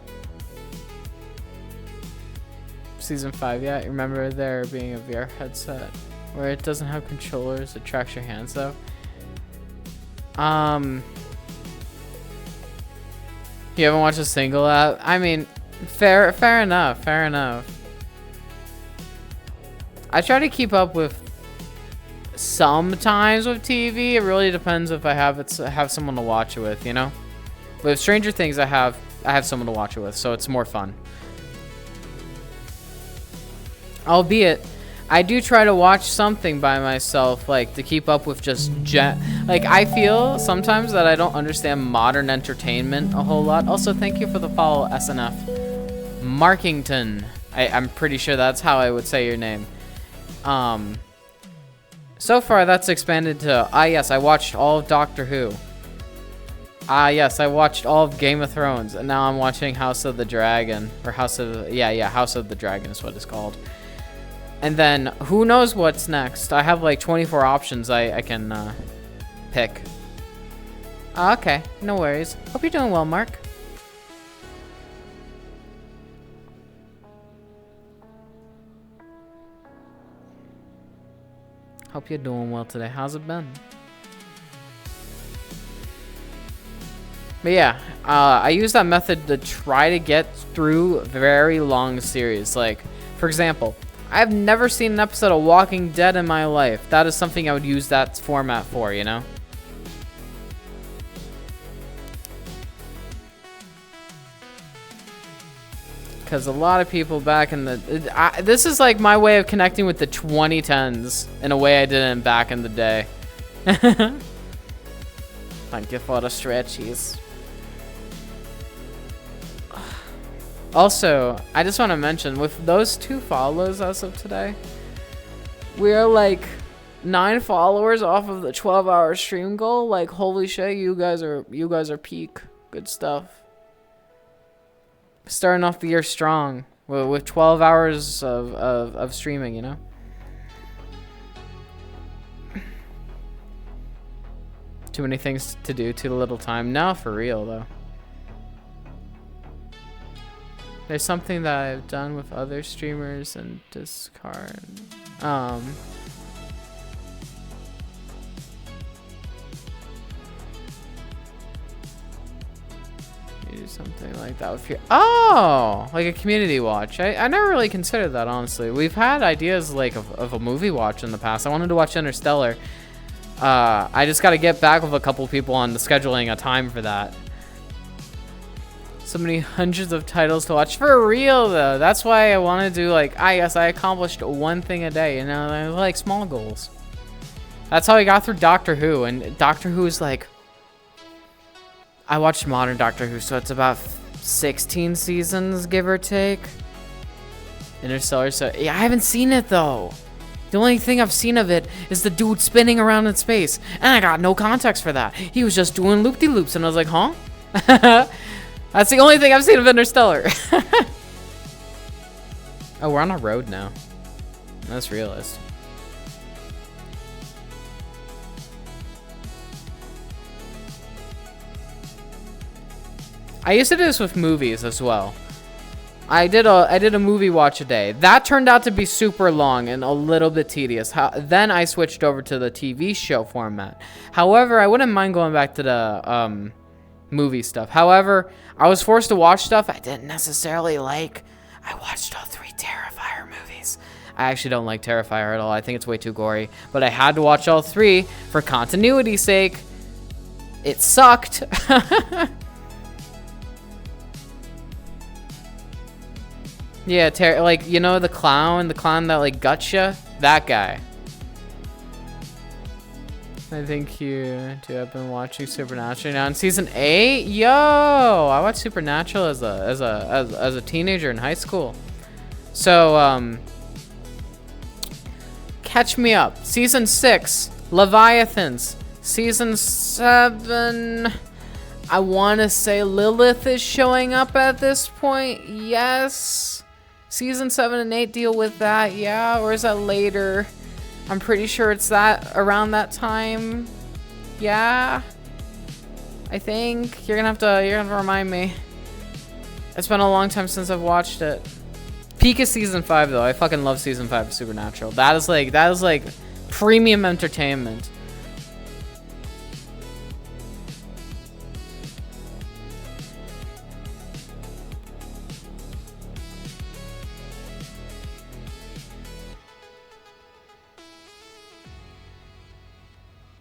Speaker 1: Season 5, yeah. Remember there being a VR headset where it doesn't have controllers. It tracks your hands, though. You haven't watched a single app? I mean, fair enough. Fair enough. I try to keep up with sometimes with TV. It really depends if I have someone to watch it with, you know. With Stranger Things, I have someone to watch it with, so it's more fun. Albeit, I do try to watch something by myself, like to keep up with just like I feel sometimes that I don't understand modern entertainment a whole lot. Also, thank you for the follow, SNF Markington. I'm pretty sure that's how I would say your name. So far, that's expanded to, yes, I watched all of Doctor Who. Yes, I watched all of Game of Thrones, and now I'm watching House of the Dragon, or House of the Dragon is what it's called. And then, who knows what's next? I have like 24 options I can pick. Okay, no worries. Hope you're doing well, Mark. Hope you're doing well today. How's it been? But yeah, I use that method to try to get through very long series. Like, for example, I've never seen an episode of Walking Dead in my life. That is something I would use that format for, you know? Because a lot of people back in the... this is like my way of connecting with the 2010s in a way I didn't back in the day. Thank you for the stretchies. Also, I just want to mention, with those 2 follows as of today, we are like 9 followers off of the 12-hour stream goal. Like, holy shit, you guys are peak. Good stuff. Starting off the year strong with 12 hours of streaming, you know? Too many things to do, too little time. No, for real, though. There's something that I've done with other streamers and Discord. You do something like that with your... Oh! Like a community watch. I never really considered that, honestly. We've had ideas like of a movie watch in the past. I wanted to watch Interstellar. I just got to get back with a couple people on the scheduling a time for that. So many hundreds of titles to watch. For real, though. That's why I want to do, like, yes, I accomplished one thing a day, you know? I like small goals. That's how I got through Doctor Who, and Doctor Who is, like... I watched modern Doctor Who, so it's about 16 seasons, give or take. Interstellar, so... Yeah, I haven't seen it, though. The only thing I've seen of it is the dude spinning around in space, and I got no context for that. He was just doing loop-de-loops, and I was like, huh? That's the only thing I've seen of Interstellar. Oh, we're on a road now. I just realized. I used to do this with movies as well. I did a movie watch a day. That turned out to be super long and a little bit tedious. Then I switched over to the TV show format. However, I wouldn't mind going back to the movie stuff. However, I was forced to watch stuff I didn't necessarily like. I watched all 3 Terrifier movies. I actually don't like Terrifier at all. I think it's way too gory. But I had to watch all 3 for continuity's sake. It sucked. Yeah, like, you know, the clown that, like, gotcha? That guy. I think you two have been watching Supernatural now in season 8. Yo, I watched Supernatural as a teenager in high school. So, catch me up. Season 6, Leviathans. Season 7... I want to say Lilith is showing up at this point. Yes. Season 7 and 8 deal with that, yeah, or is that later? I'm pretty sure it's that around that time. Yeah. I think you're gonna have to remind me. It's been a long time since I've watched it. Peak is season 5 though. I fucking love season 5 of Supernatural. That is like premium entertainment.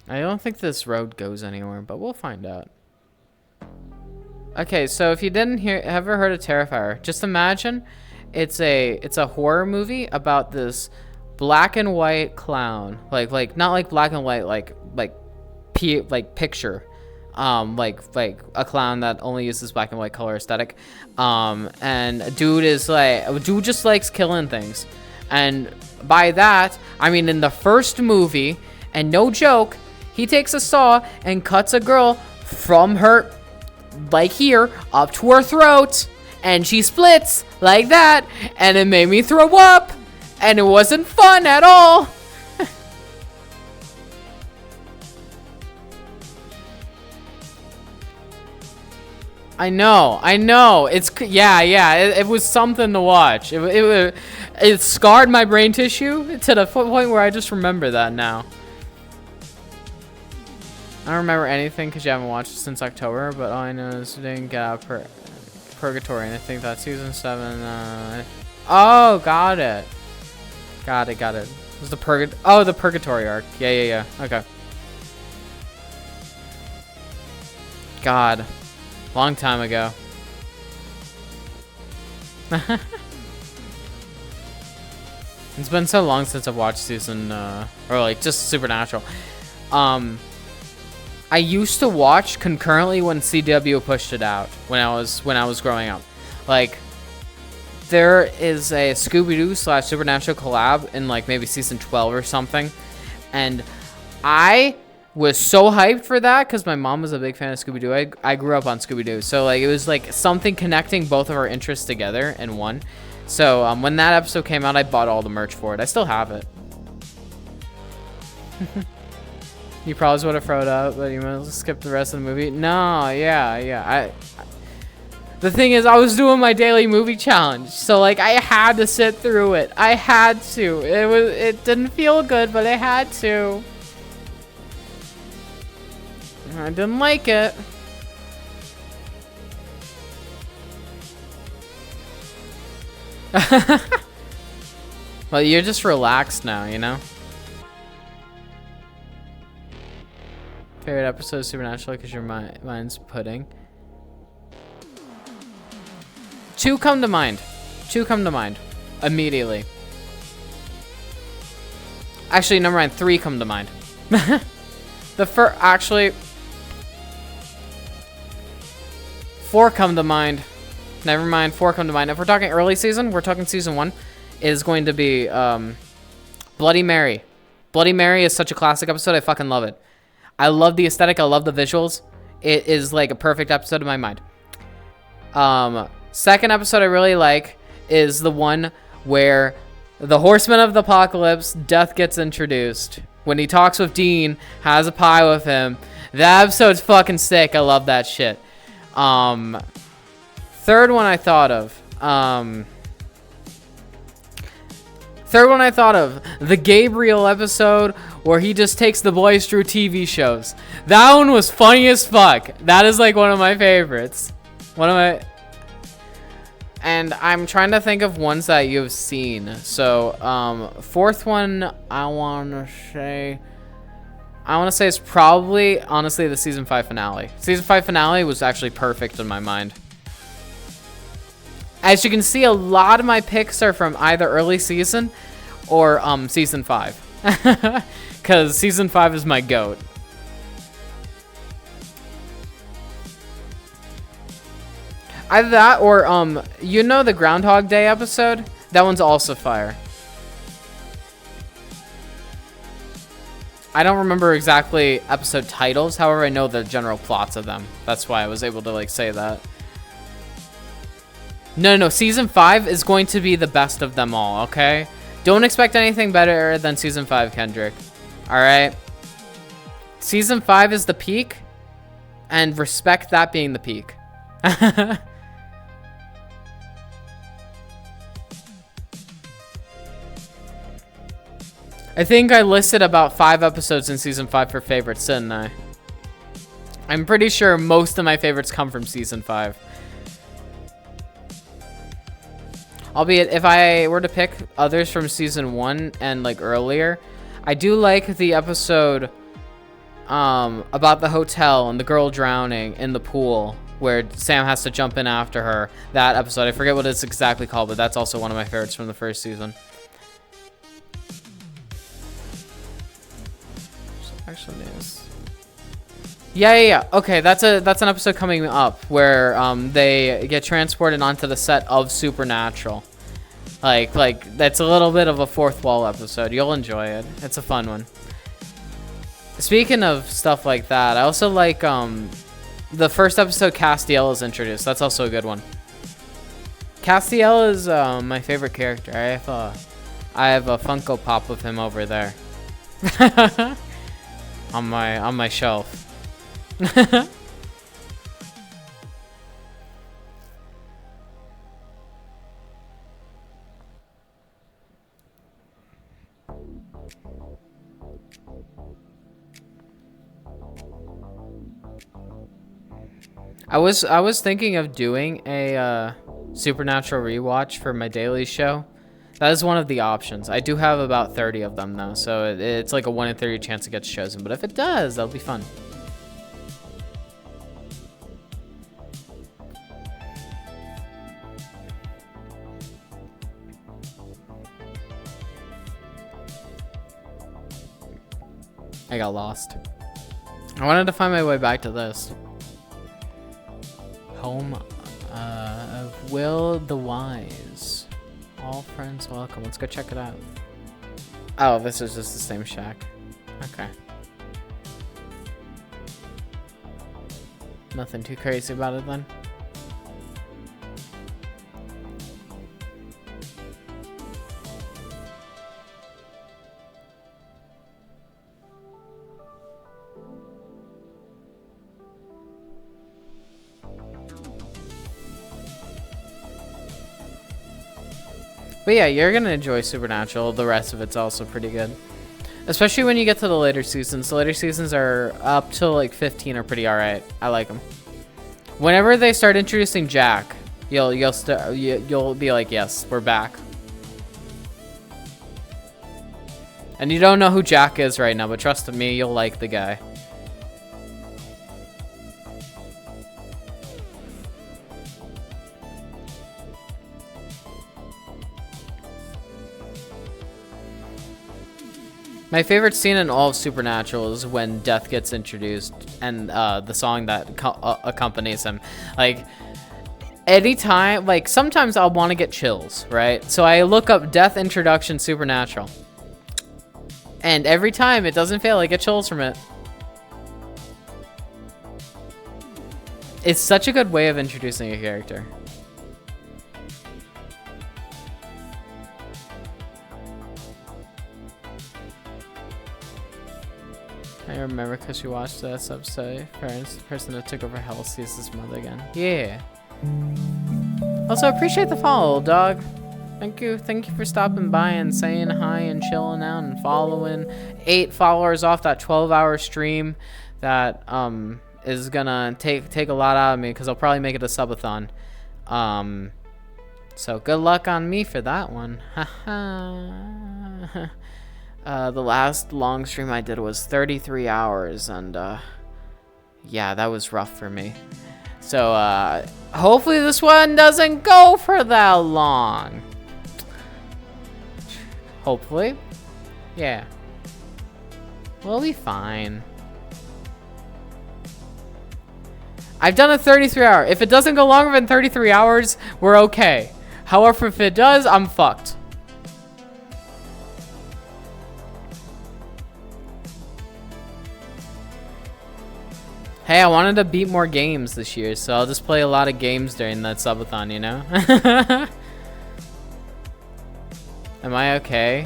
Speaker 1: I don't think this road goes anywhere, but we'll find out. Okay, so if you didn't ever heard of Terrifier, just imagine it's a horror movie about this black and white clown, like not like black and white, like picture, like a clown that only uses black and white color aesthetic, and dude just likes killing things, and by that I mean in the first movie, and no joke. He takes a saw and cuts a girl from her, like here, up to her throat. And she splits like that. And it made me throw up. And it wasn't fun at all. I know. It was something to watch. It scarred my brain tissue to the point where I just remember that now. I don't remember anything because you haven't watched it since October, but all I know is you didn't get out Purgatory, and I think that's season 7. Oh, got it. Got it. It was the Purgatory arc. Yeah. Okay. God. Long time ago. It's been so long since I've watched season, or like just Supernatural. I used to watch concurrently when CW pushed it out when I was growing up. Like, there is a Scooby-Doo / Supernatural collab in like maybe season 12 or something, and I was so hyped for that because my mom was a big fan of Scooby-Doo. I grew up on Scooby-Doo, so like it was like something connecting both of our interests together in one. So when that episode came out, I bought all the merch for it. I still have it. You probably would have thrown up, but you might as well skip the rest of the movie. No, yeah. The thing is, I was doing my daily movie challenge, so like I had to sit through it. I had to. It didn't feel good, but I had to. I didn't like it. Well, you're just relaxed now, you know? Favorite episode of Supernatural because your mind's pudding. Two come to mind. Immediately. Actually, never mind. 3 come to mind. Actually, 4 come to mind. Never mind. 4 come to mind. If we're talking early season, we're talking season 1. It is going to be Bloody Mary. Bloody Mary is such a classic episode. I fucking love it. I love the aesthetic. I love the visuals. It is like a perfect episode in my mind. Second episode I really like is the one where the Horseman of the Apocalypse, Death gets introduced. When he talks with Dean, has a pie with him. That episode's fucking sick. I love that shit. Third one I thought of. The Gabriel episode where he just takes the boys through TV shows. That one was funny as fuck. That is like one of my favorites. And I'm trying to think of ones that you've seen. So, fourth one, I want to say it's probably, honestly, the season 5 finale. Season 5 finale was actually perfect in my mind. As you can see, a lot of my picks are from either early season or season 5. Because season 5 is my GOAT. Either that or, you know the Groundhog Day episode? That one's also fire. I don't remember exactly episode titles. However, I know the general plots of them. That's why I was able to, like, say that. No, season 5 is going to be the best of them all, okay? Don't expect anything better than season 5, Kendrick. Alright? Season 5 is the peak, and respect that being the peak. I think I listed about 5 episodes in season 5 for favorites, didn't I? I'm pretty sure most of my favorites come from season 5. Albeit, if I were to pick others from season 1 and like earlier, I do like the episode about the hotel and the girl drowning in the pool where Sam has to jump in after her. That episode, I forget what it's exactly called, but that's also one of my favorites from the first season. Actual news. Yeah. Okay, that's an episode coming up where they get transported onto the set of Supernatural. Like that's a little bit of a fourth wall episode. You'll enjoy it. It's a fun one. Speaking of stuff like that, I also like the first episode Castiel is introduced. That's also a good one. Castiel is my favorite character. I have a Funko Pop of him over there. on my shelf. I was thinking of doing a Supernatural rewatch for my daily show. That is one of the options. I do have about 30 of them though, so it's like a 1 in 30 chance it gets chosen. But if it does, that'll be fun. I got lost. I wanted to find my way back to this. Home of Will the Wise. All friends welcome. Let's go check it out. Oh, this is just the same shack. Okay. Nothing too crazy about it then. But yeah, you're gonna enjoy Supernatural. The rest of it's also pretty good. Especially when you get to the later seasons. The later seasons are up till like 15 are pretty alright. I like them. Whenever they start introducing Jack, you'll be like, yes, we're back. And you don't know who Jack is right now, but trust me, you'll like the guy. My favorite scene in all of Supernatural is when Death gets introduced and the song that accompanies him. Like, anytime, like, sometimes I'll want to get chills, right? So I look up Death Introduction Supernatural. And every time, it doesn't fail, I get chills from it. It's such a good way of introducing a character. I remember because she watched that episode. Parents, the person that took over Hell sees his mother again. Yeah. Also, appreciate the follow, dog. Thank you for stopping by and saying hi and chilling out and following. 8 followers off that 12-hour stream that is gonna take a lot out of me because I'll probably make it a subathon. So good luck on me for that one. The last long stream I did was 33 hours, and yeah, that was rough for me. So hopefully this one doesn't go for that long. Hopefully. Yeah. We'll be fine. I've done a 33 hour. If it doesn't go longer than 33 hours, we're okay. However, if it does, I'm fucked. Hey, I wanted to beat more games this year, so I'll just play a lot of games during that subathon, you know? Am I okay?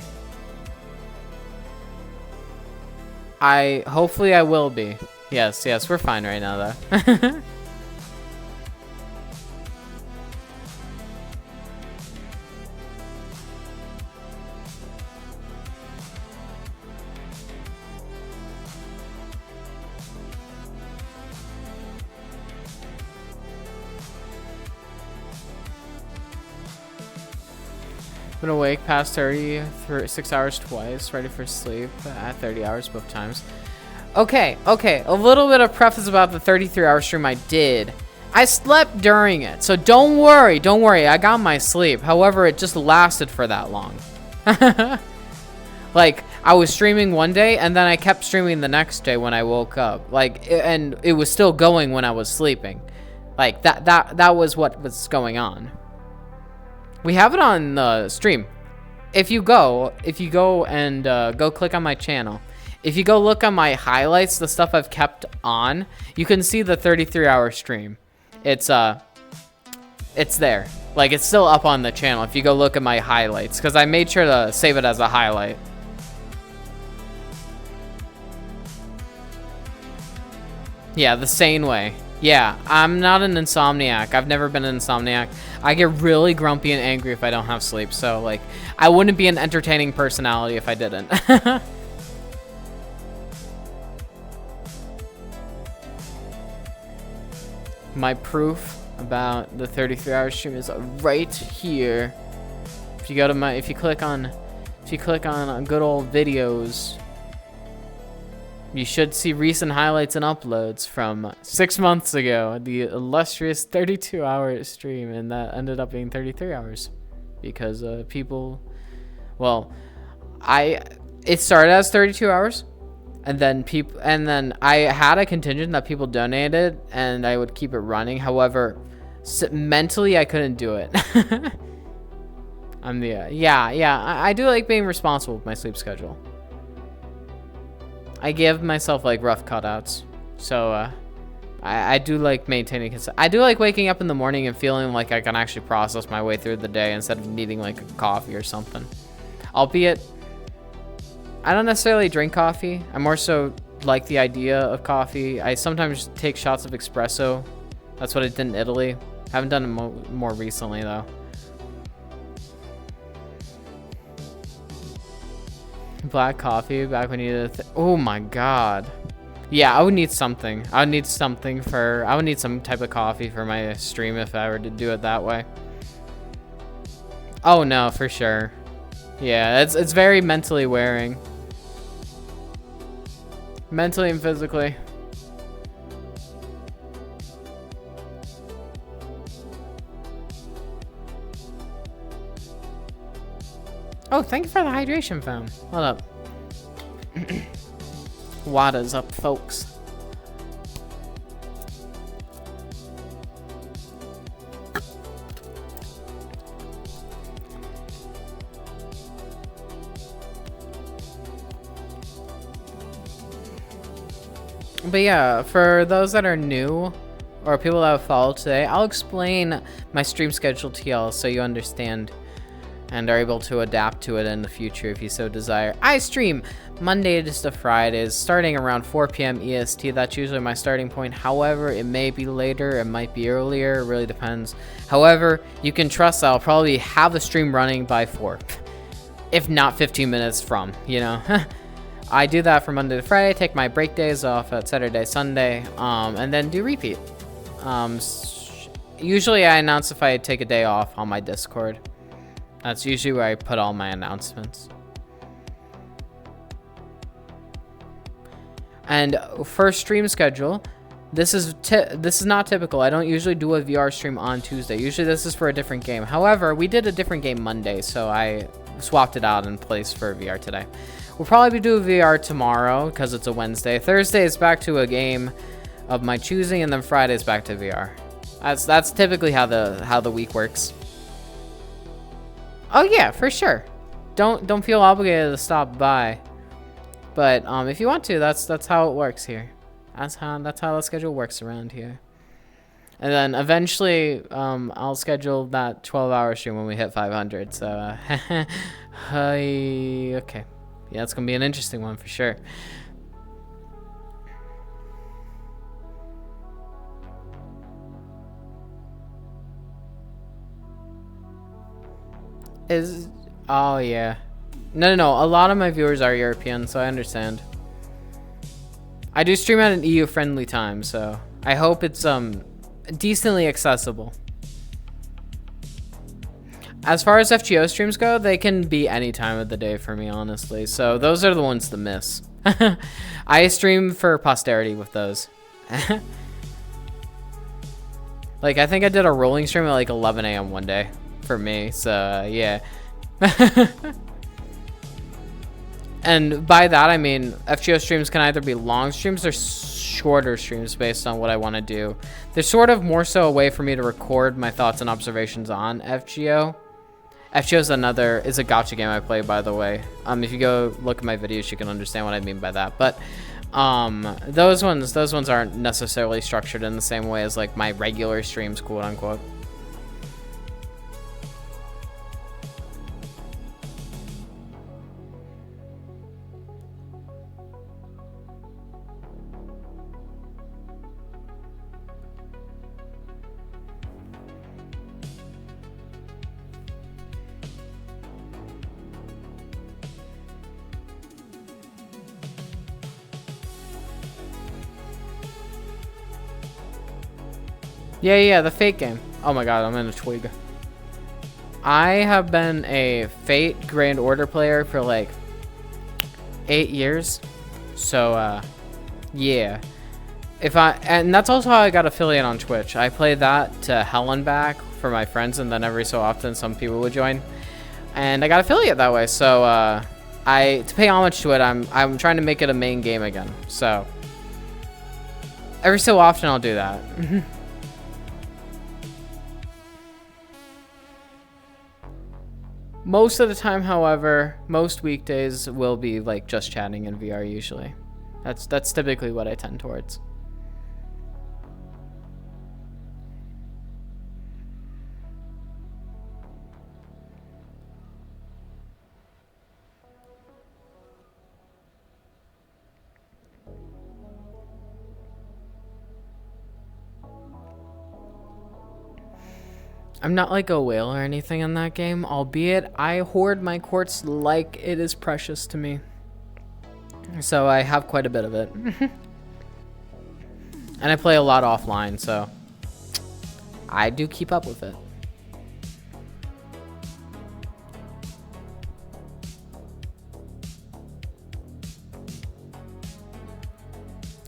Speaker 1: Hopefully I will be. Yes, we're fine right now, though. Been awake past 36 hours twice, ready for sleep at 30 hours both times. Okay, a little bit of preface about the 33-hour stream I did. I slept during it, so don't worry, I got my sleep. However, it just lasted for that long. Like, I was streaming one day, and then I kept streaming the next day when I woke up. Like, and it was still going when I was sleeping. Like, that was what was going on. We have it on the stream. If you go and go click on my channel, if you go look on my highlights, the stuff I've kept on, you can see the 33-hour stream. It's there. Like, it's still up on the channel if you go look at my highlights, because I made sure to save it as a highlight. Yeah, the sane way. Yeah, I'm not an insomniac. I've never been an insomniac. I get really grumpy and angry if I don't have sleep. So, like, I wouldn't be an entertaining personality if I didn't. My proof about the 33-hour stream is right here. If you go to if you click on good old videos, you should see recent highlights and uploads from 6 months ago, the illustrious 32-hour stream, and that ended up being 33 hours because people, well, it started as 32 hours, and then I had a contingent that people donated, and I would keep it running. However, mentally I couldn't do it. I do like being responsible with my sleep schedule. I give myself like rough cutouts, so I do like maintaining. I do like waking up in the morning and feeling like I can actually process my way through the day instead of needing like a coffee or something. Albeit, I don't necessarily drink coffee. I more so like the idea of coffee. I sometimes take shots of espresso. That's what I did in Italy. Haven't done it more recently though. Black coffee back when you did oh my god. Yeah, I would need something. I would need some type of coffee for my stream if I were to do it that way. Oh no, for sure. Yeah, it's very mentally wearing. Mentally and physically. Oh, thank you for the hydration foam. Hold up. Water's up, folks. But yeah, for those that are new or people that have followed today, I'll explain my stream schedule to y'all so you understand and are able to adapt to it in the future if you so desire. I stream Mondays to Fridays, starting around 4 p.m. EST. That's usually my starting point. However, it may be later, it might be earlier, it really depends. However, you can trust I'll probably have the stream running by 4, if not 15 minutes from, you know. I do that from Monday to Friday, take my break days off at Saturday, Sunday, and then do repeat. Usually I announce if I take a day off on my Discord. That's usually where I put all my announcements. And for stream schedule, this is not typical. I don't usually do a VR stream on Tuesday. Usually this is for a different game. However, we did a different game Monday, so I swapped it out in place for VR today. We'll probably do VR tomorrow because it's a Wednesday. Thursday is back to a game of my choosing, and then Friday is back to VR. That's typically how the week works. Oh yeah, for sure. Don't feel obligated to stop by. But if you want to, that's how it works here. That's how the schedule works around here. And then eventually, I'll schedule that 12-hour stream when we hit 500. So, okay, yeah, it's gonna be an interesting one for sure. Oh yeah. No. A lot of my viewers are European, so I understand. I do stream at an EU-friendly time, so I hope it's decently accessible. As far as FGO streams go, they can be any time of the day for me, honestly. So those are the ones to miss. I stream for posterity with those. Like, I think I did a rolling stream at like 11 a.m. one day for me, so yeah. And by that I mean FGO streams can either be long streams or shorter streams based on what I want to do. They're sort of more so a way for me to record my thoughts and observations on FGO. FGO is a gacha game I play, by the way. If you go look at my videos, you can understand what I mean by that. But those ones aren't necessarily structured in the same way as like my regular streams, quote unquote. Yeah, the Fate game. Oh my god, I'm in a twig. I have been a Fate Grand Order player for like 8 years. So, yeah. And that's also how I got affiliate on Twitch. I play that to hell and back for my friends, and then every so often some people would join. And I got affiliate that way, so, to pay homage to it, I'm trying to make it a main game again. So, every so often I'll do that. Most of the time, however, most weekdays will be like just chatting in VR usually. That's typically what I tend towards. I'm not like a whale or anything in that game, albeit I hoard my quartz like it is precious to me. So I have quite a bit of it. And I play a lot offline, so I do keep up with it.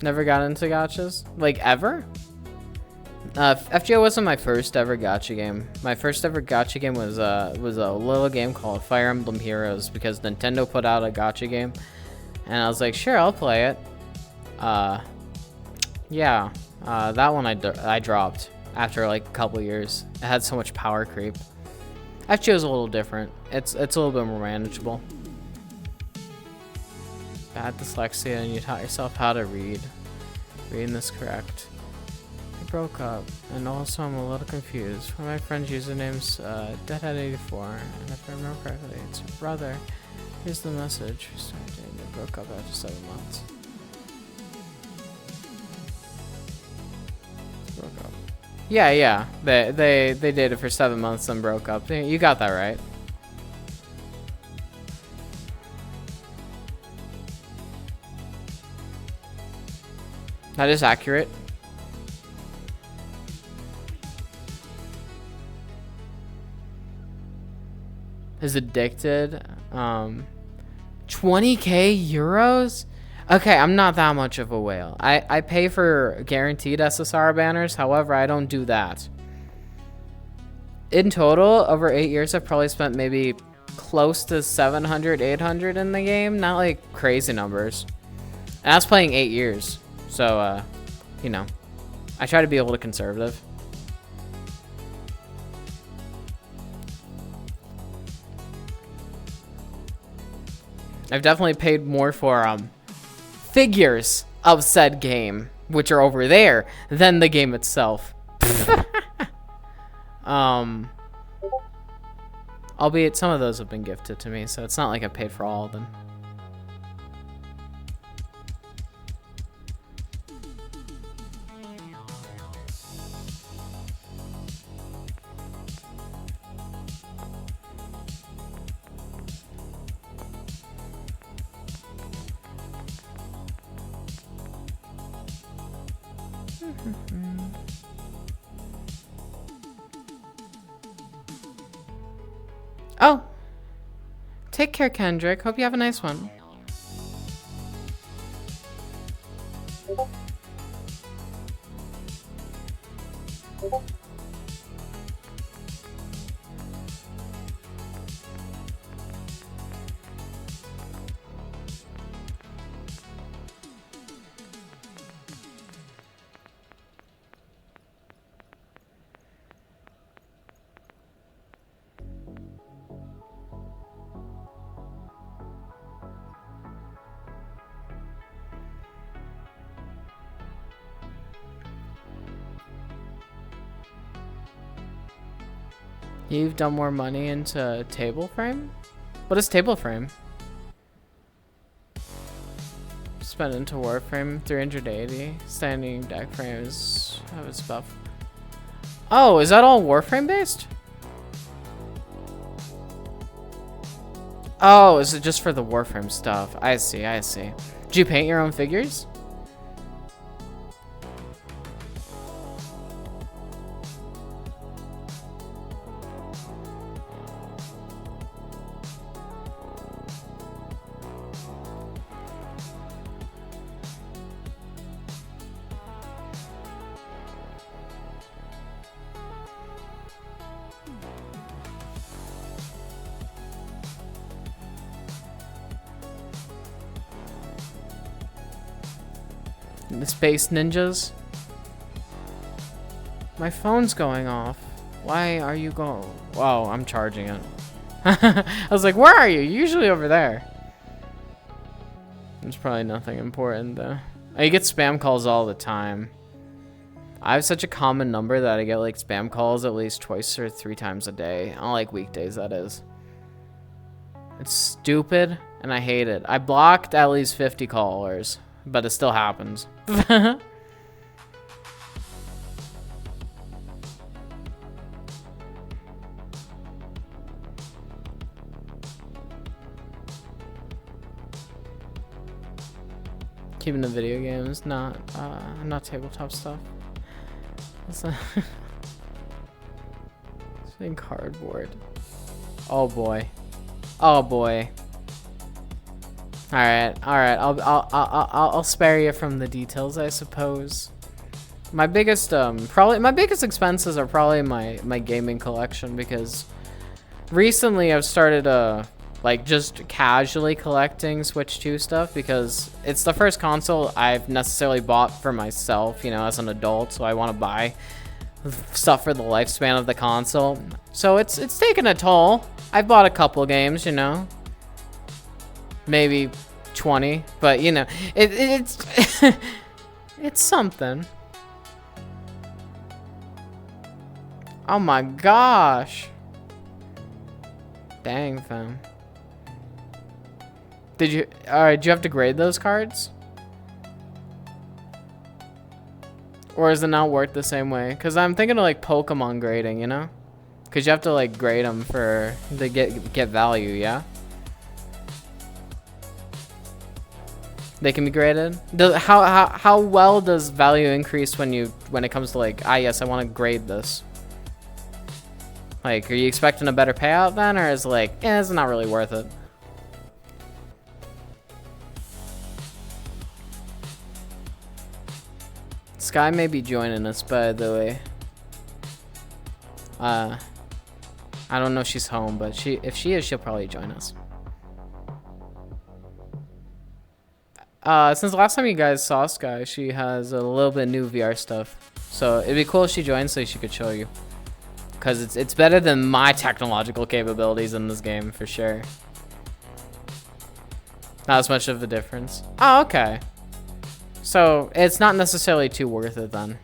Speaker 1: Never got into gachas? Like, ever? FGO wasn't my first ever gacha game. My first ever gacha game was a little game called Fire Emblem Heroes because Nintendo put out a gacha game, and I was like, sure, I'll play it. Yeah, that one I dropped after like a couple years. It had so much power creep. FGO is a little different. It's a little bit more manageable. Bad dyslexia, and you taught yourself how to read. Reading this correct. broke up, and also I'm a little confused. One of my friend's username's Deadhead84, and if I remember correctly, it's her brother. Here's the message. We started dating, they broke up after 7 months. Broke up. Yeah. They dated for 7 months and broke up. You got that right. That is accurate. Is addicted. 20k euros? Okay, I'm not that much of a whale. I pay for guaranteed SSR banners, however, I don't do that. In total, over 8 years, I've probably spent maybe close to 700, 800 in the game. Not like crazy numbers. And that's playing 8 years. So, you know, I try to be a little conservative. I've definitely paid more for figures of said game, which are over there, than the game itself. Albeit some of those have been gifted to me, so it's not like I've paid for all of them. Oh, take care, Kendrick. Hope you have a nice one. You've done more money into table frame? What is table frame? Spent into Warframe 380. Standing deck frames have its buff. Oh, is that all Warframe based? Oh, is it just for the Warframe stuff? I see, I see. Did you paint your own figures? The Space Ninjas. My phone's going off. Why are you going? Whoa, I'm charging it. I was like, where are you? You're usually over there. There's probably nothing important though. I get spam calls all the time. I have such a common number that I get like spam calls at least twice or 3 times a day. On like weekdays, that is. It's stupid and I hate it. I blocked at least 50 callers. But it still happens. Keeping the video games, not tabletop stuff. It's in cardboard. Oh boy. Oh boy. All right. I'll spare you from the details, I suppose. My biggest expenses are probably my gaming collection, because recently I've started like just casually collecting Switch 2 stuff, because it's the first console I've necessarily bought for myself, you know, as an adult, so I want to buy stuff for the lifespan of the console. So it's taken a toll. I've bought a couple games, you know. Maybe 20, but you know, it's it's something. Oh my gosh. Dang, fam. Alright, did you have to grade those cards? Or is it not worked the same way? Because I'm thinking of like Pokemon grading, you know? Because you have to like grade them to get value, yeah? They can be graded? How well does value increase when it comes to like, yes, I want to grade this? Like, are you expecting a better payout then? Or is it like, it's not really worth it? Sky may be joining us, by the way. I don't know if she's home, but if she is, she'll probably join us. Since the last time you guys saw Sky, she has a little bit new VR stuff. So it'd be cool if she joins so she could show you. Because it's better than my technological capabilities in this game, for sure. Not as much of a difference. Oh, okay. So it's not necessarily too worth it then.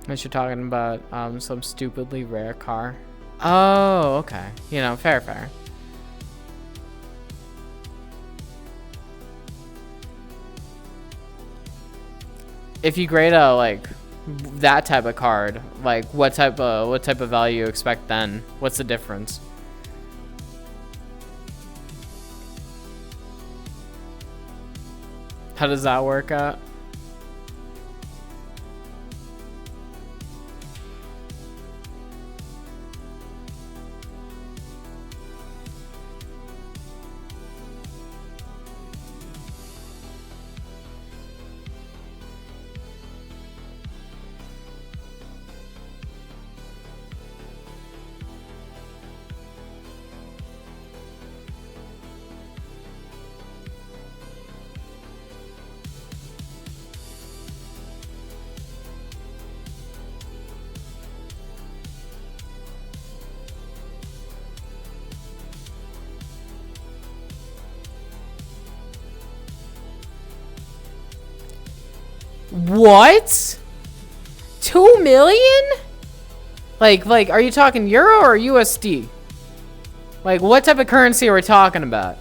Speaker 1: Unless you're talking about some stupidly rare car. Oh, okay. You know, fair. If you grade a like that type of card, like what type of value you expect then? What's the difference? How does that work out? What? 2 million? Like, are you talking euro or USD? Like, what type of currency are we talking about?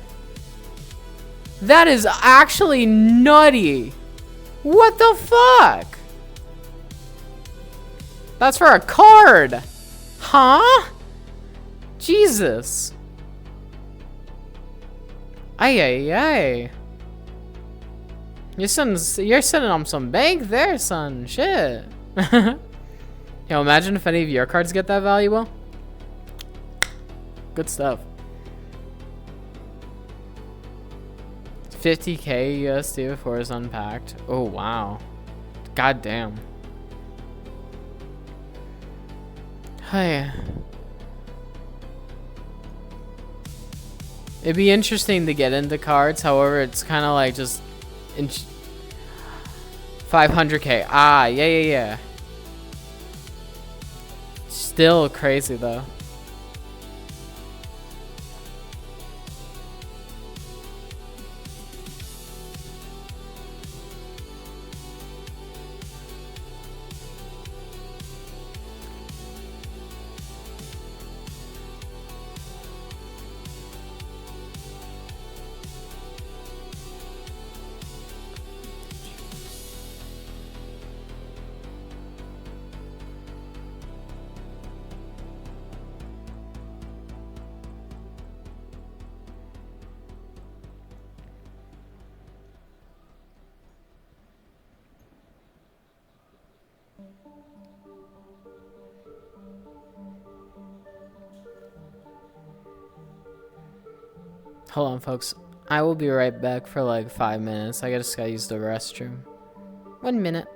Speaker 1: That is actually nutty. What the fuck? That's for a card. Huh? Jesus. Ay. You're sitting on some bank there, son. Shit. Yo, imagine if any of your cards get that value, well. Good stuff. 50k USD before it's unpacked. Oh, wow. God damn. Hey. It'd be interesting to get into cards. However, it's kind of like just 500k. Ah, yeah. Still crazy though. Hold on, folks. I will be right back for like 5 minutes. I just gotta use the restroom. 1 minute.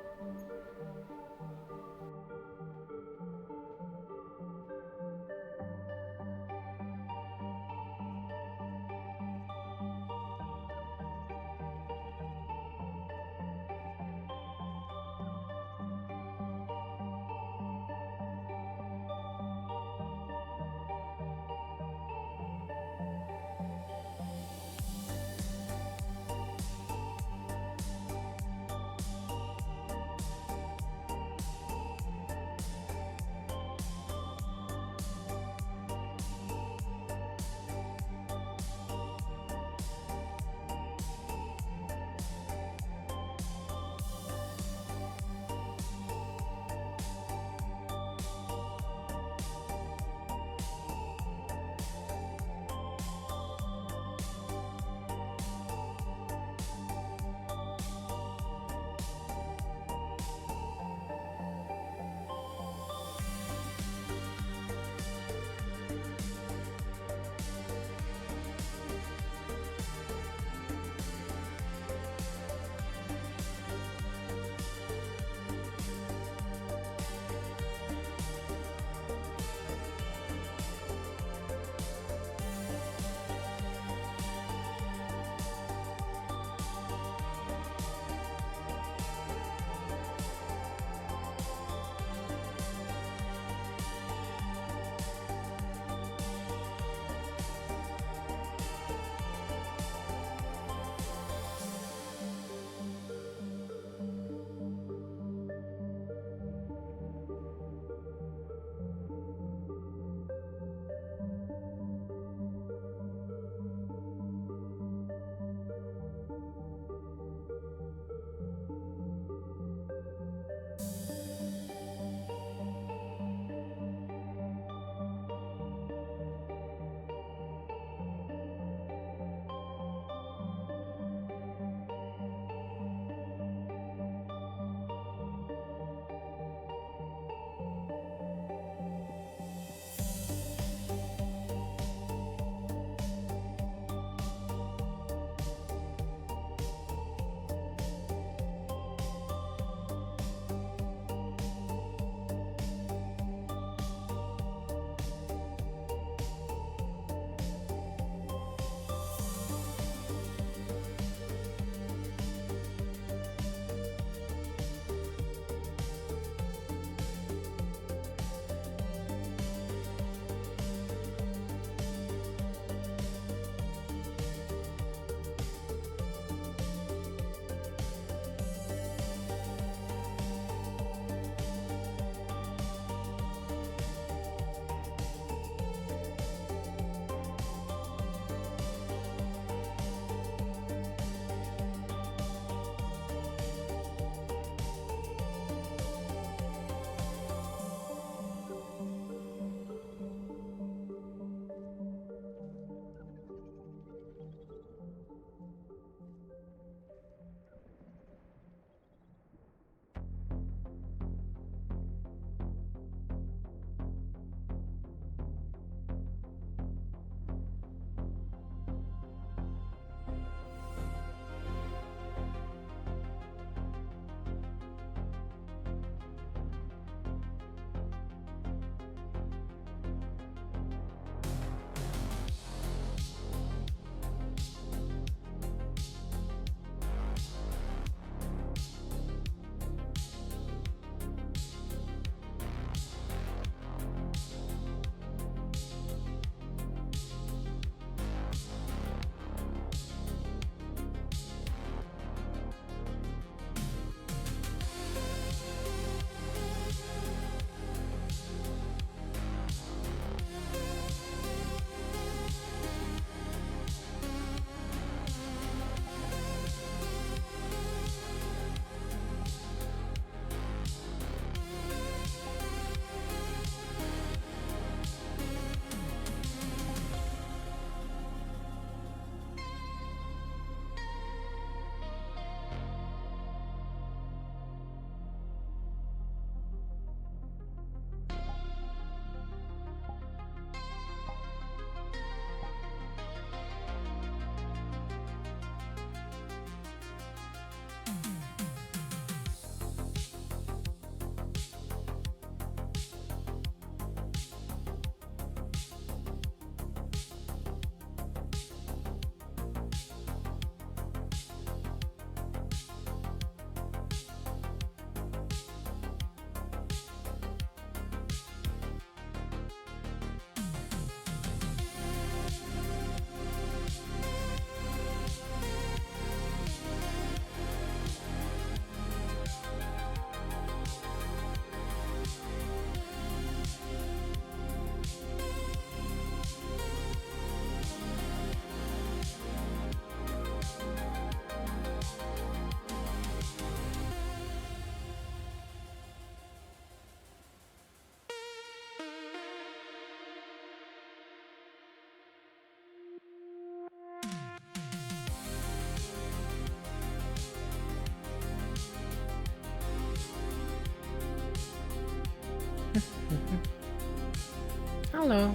Speaker 1: Hello.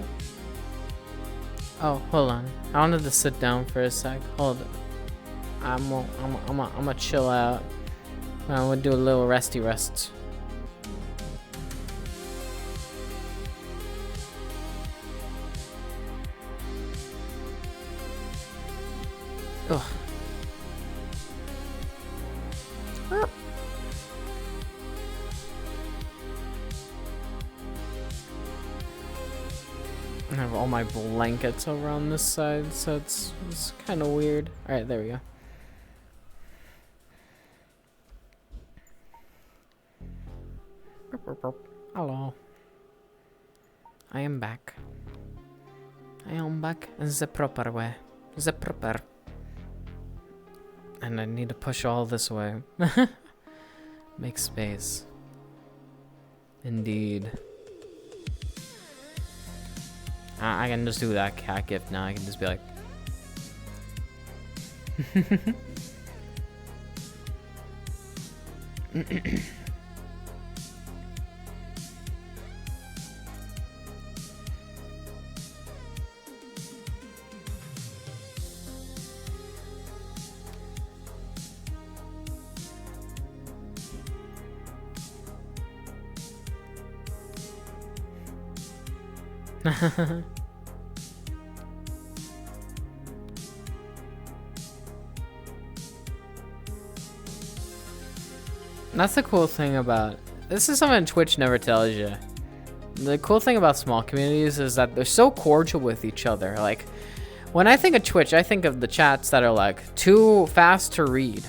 Speaker 1: Oh, hold on. I wanted to sit down for a sec. Hold on. I'm gonna chill out. I'm gonna do a little resty rest. Ugh. I have all my blankets over on this side, so it's kind of weird. All right, there we go. Hello. I am back. I am back in the proper way. The proper. And I need to push all this way. Make space. Indeed. I can just do that cat gift now. I can just be like... That's the cool thing about... This is something Twitch never tells you. The cool thing about small communities is that they're so cordial with each other. Like, when I think of Twitch, I think of the chats that are like too fast to read.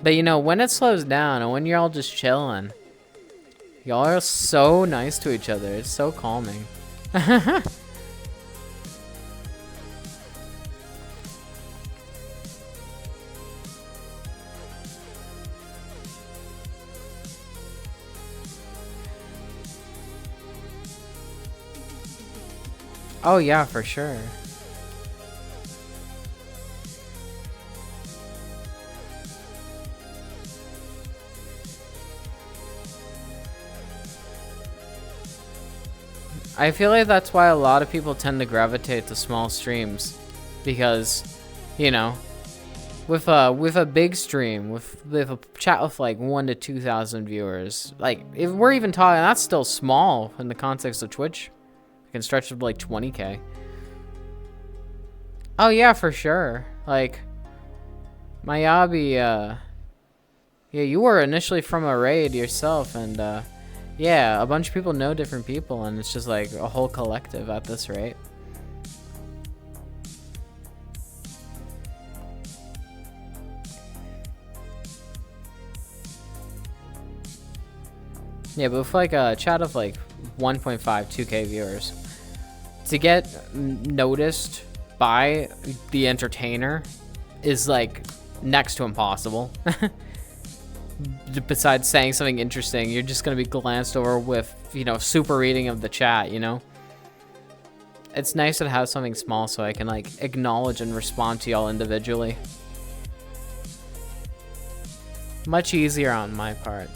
Speaker 1: But you know, when it slows down and when you're all just chilling, y'all are so nice to each other. It's so calming. Oh yeah, for sure. I feel like that's why a lot of people tend to gravitate to small streams, because, you know, with a big stream, with a chat with like 1,000 to 2,000 viewers, like if we're even talking, that's still small in the context of Twitch. It can stretch to like 20K. Oh yeah, for sure. Like, Mayabi, yeah, you were initially from a raid yourself, and yeah, a bunch of people know different people, and it's just like a whole collective at this rate. Yeah, but with like a chat of like 1.5, 2K viewers, to get noticed by the entertainer is like next to impossible. Besides saying something interesting, you're just gonna be glanced over with, you know, super reading of the chat, you know? It's nice to have something small so I can like acknowledge and respond to y'all individually. Much easier on my part.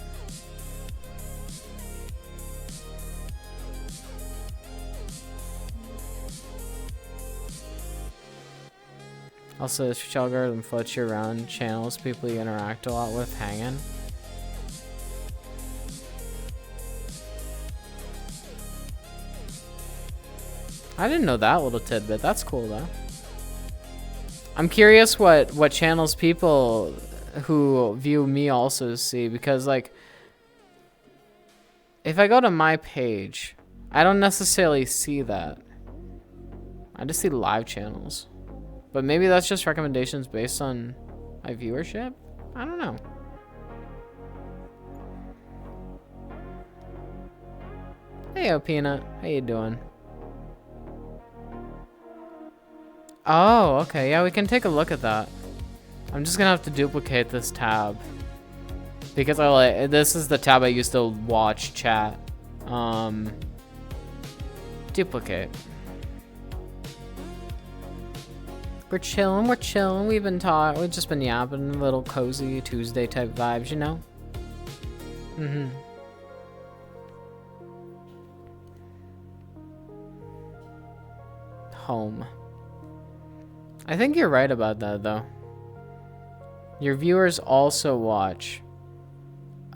Speaker 1: Also, the Twitch algorithm floats you around channels people you interact a lot with hanging. I didn't know that little tidbit. That's cool though. I'm curious what channels people who view me also see, because like if I go to my page, I don't necessarily see that. I just see live channels. But maybe that's just recommendations based on my viewership? I don't know. Hey, Peanut. How you doing? Oh, okay. Yeah, we can take a look at that. I'm just gonna have to duplicate this tab, because this is the tab I used to watch chat. Duplicate. We're chilling, we've just been yapping, little cozy Tuesday type vibes, you know? Home. I think you're right about that, though. Your viewers also watch.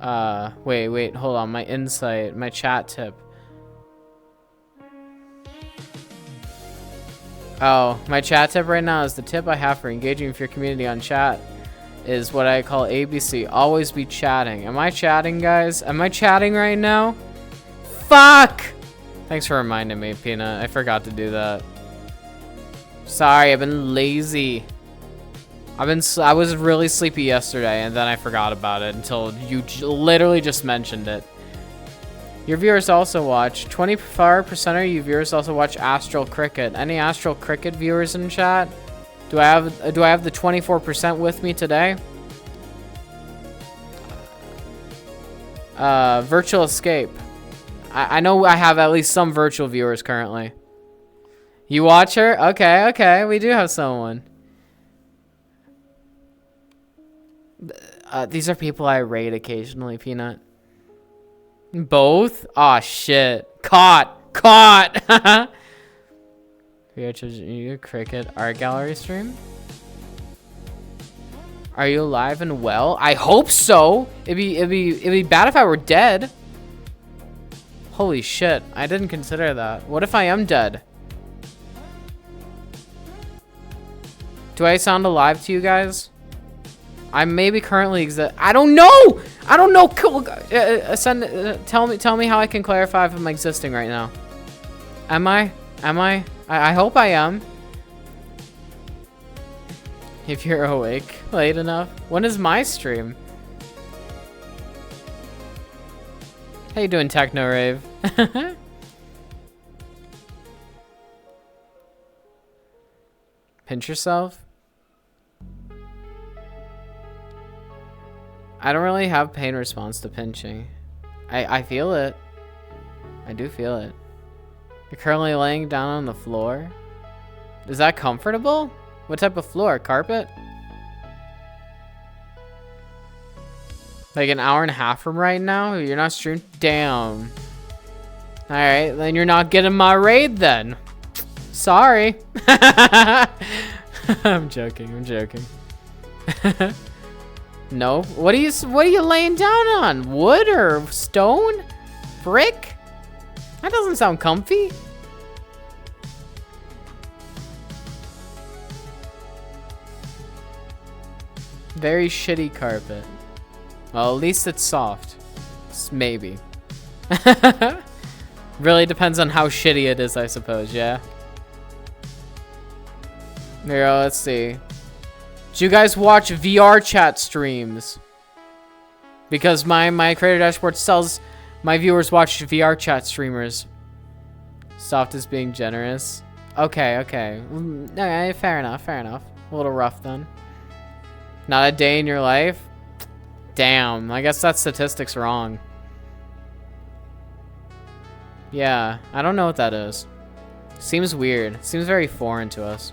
Speaker 1: Wait, hold on. My insight, my chat tip. Oh, my chat tip right now is the tip I have for engaging with your community on chat is what I call ABC. Always be chatting. Am I chatting, guys? Am I chatting right now? Fuck! Thanks for reminding me, Peanut. I forgot to do that. Sorry, I've been lazy. I was really sleepy yesterday, and then I forgot about it until you literally just mentioned it. Your viewers also watch. 24% of you viewers also watch Astral Cricket. Any Astral Cricket viewers in chat? Do I have the 24% with me today? Virtual Escape. I know I have at least some virtual viewers currently. You watch her? Okay, we do have someone. These are people I raid occasionally, Peanut. Both? Aw, shit. Caught! You Cricket art gallery stream? Are you alive and well? I hope so. It'd be bad if I were dead. Holy shit, I didn't consider that. What if I am dead? Do I sound alive to you guys? I maybe currently I don't know. Tell me how I can clarify if I'm existing right now. Am I? I hope I am. If you're awake late enough. When is my stream? How you doing, Techno Rave? Pinch yourself? I don't really have pain response to pinching. I feel it. I do feel it. You're currently laying down on the floor. Is that comfortable? What type of floor? Carpet? Like an hour and a half from right now? You're not streaming? Damn. Alright, then you're not getting my raid then. Sorry. I'm joking. No. What are you laying down on? Wood or stone? Brick? That doesn't sound comfy. Very shitty carpet. Well, at least it's soft. Maybe. Really depends on how shitty it is, I suppose, yeah? Here, let's see. Do you guys watch VRChat streams? Because my creator dashboard tells my viewers watch VRChat streamers. Soft is being generous. Okay. Okay, fair enough. A little rough then. Not a day in your life? Damn, I guess that statistic's wrong. Yeah, I don't know what that is. Seems weird. Seems very foreign to us.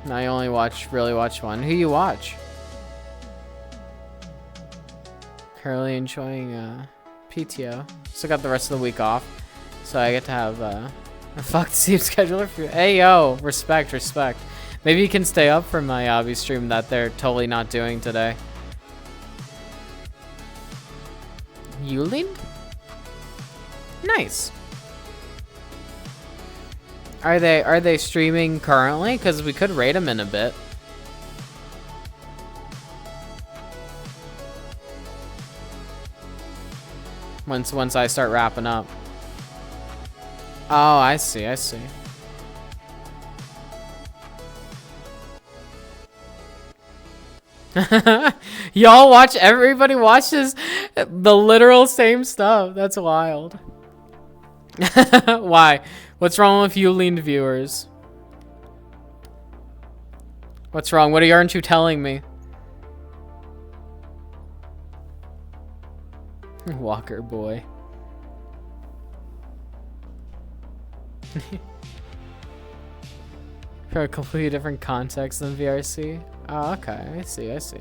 Speaker 1: Now you only really watch one. Who you watch? Currently enjoying PTO. Still got the rest of the week off. So I get to have a fucked sleep scheduler for you. Hey yo, respect. Maybe you can stay up for my obby stream that they're totally not doing today. Yulind? Nice. Are they streaming currently? Because we could raid them in a bit. Once I start wrapping up. Oh, I see. Y'all watch, everybody watches the literal same stuff. That's wild. Why? What's wrong with you leaned viewers? What's wrong? Aren't you telling me? Walker boy. For a completely different context than VRC. Oh, okay. I see. I see.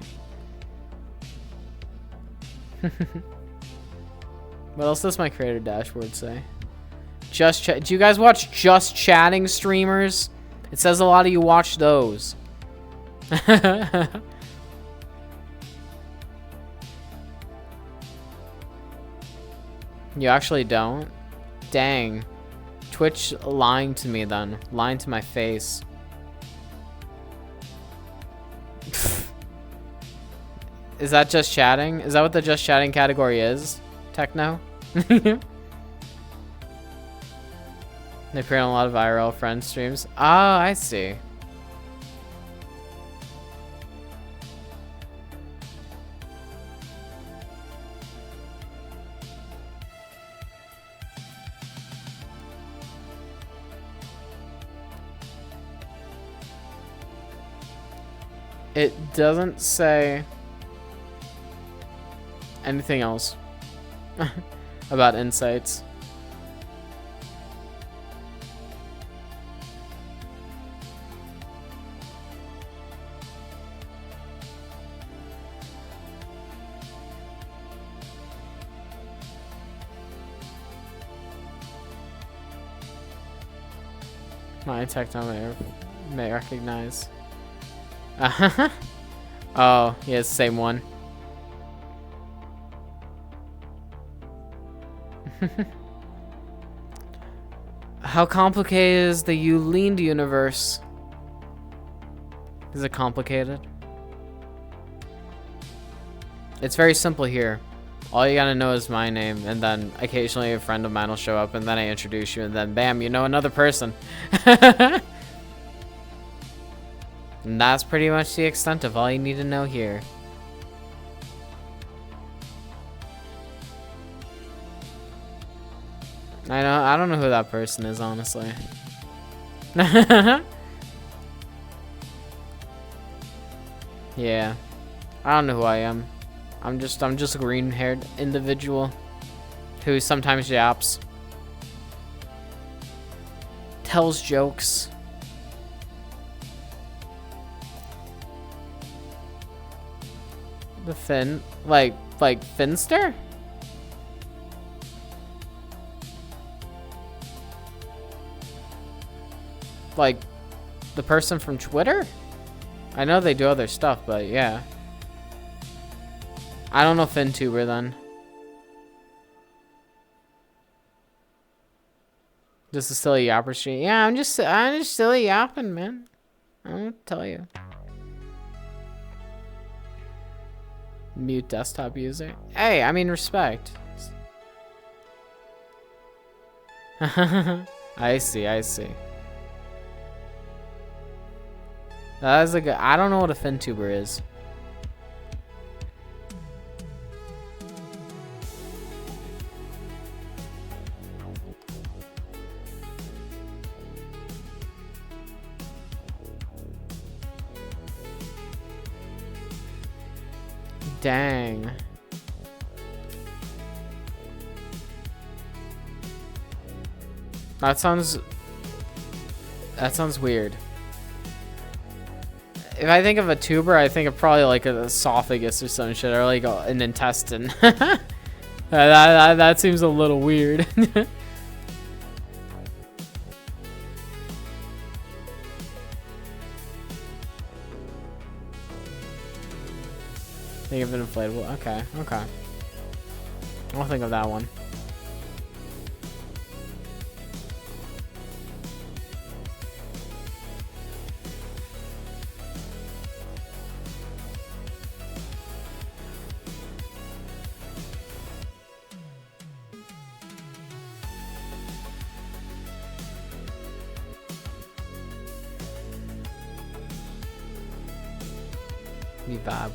Speaker 1: What else does my creator dashboard say? Just chat. Do you guys watch just chatting streamers? It says a lot of you watch those. You actually don't? Dang. Twitch lying to me then. Lying to my face. Is that just chatting? Is that what the just chatting category is? Techno? They appear on a lot of IRL friend streams. Oh, I see. It doesn't say anything else about insights. My techno may recognize. Oh, yeah, it's the same one. How complicated is the Uleaned universe? Is it complicated? It's very simple here. All you gotta know is my name, and then occasionally a friend of mine will show up, and then I introduce you, and then bam, you know another person. And that's pretty much the extent of all you need to know here. I don't know who that person is, honestly. Yeah. I don't know who I am. I'm just a green-haired individual who sometimes yaps. Tells jokes. The Finn, like Finster? Like the person from Twitter? I know they do other stuff, but yeah. I don't know FinTuber then. Just a silly yapper stream. Yeah, I'm just silly yapping, man. I don't tell you. Mute desktop user. Hey, I mean respect. I see. That is a good. I don't know what a FinTuber is. Dang. That sounds weird. If I think of a tuber, I think of probably like an esophagus or some shit, or like an intestine. that seems a little weird. Think of an inflatable. Okay. I'll think of that one.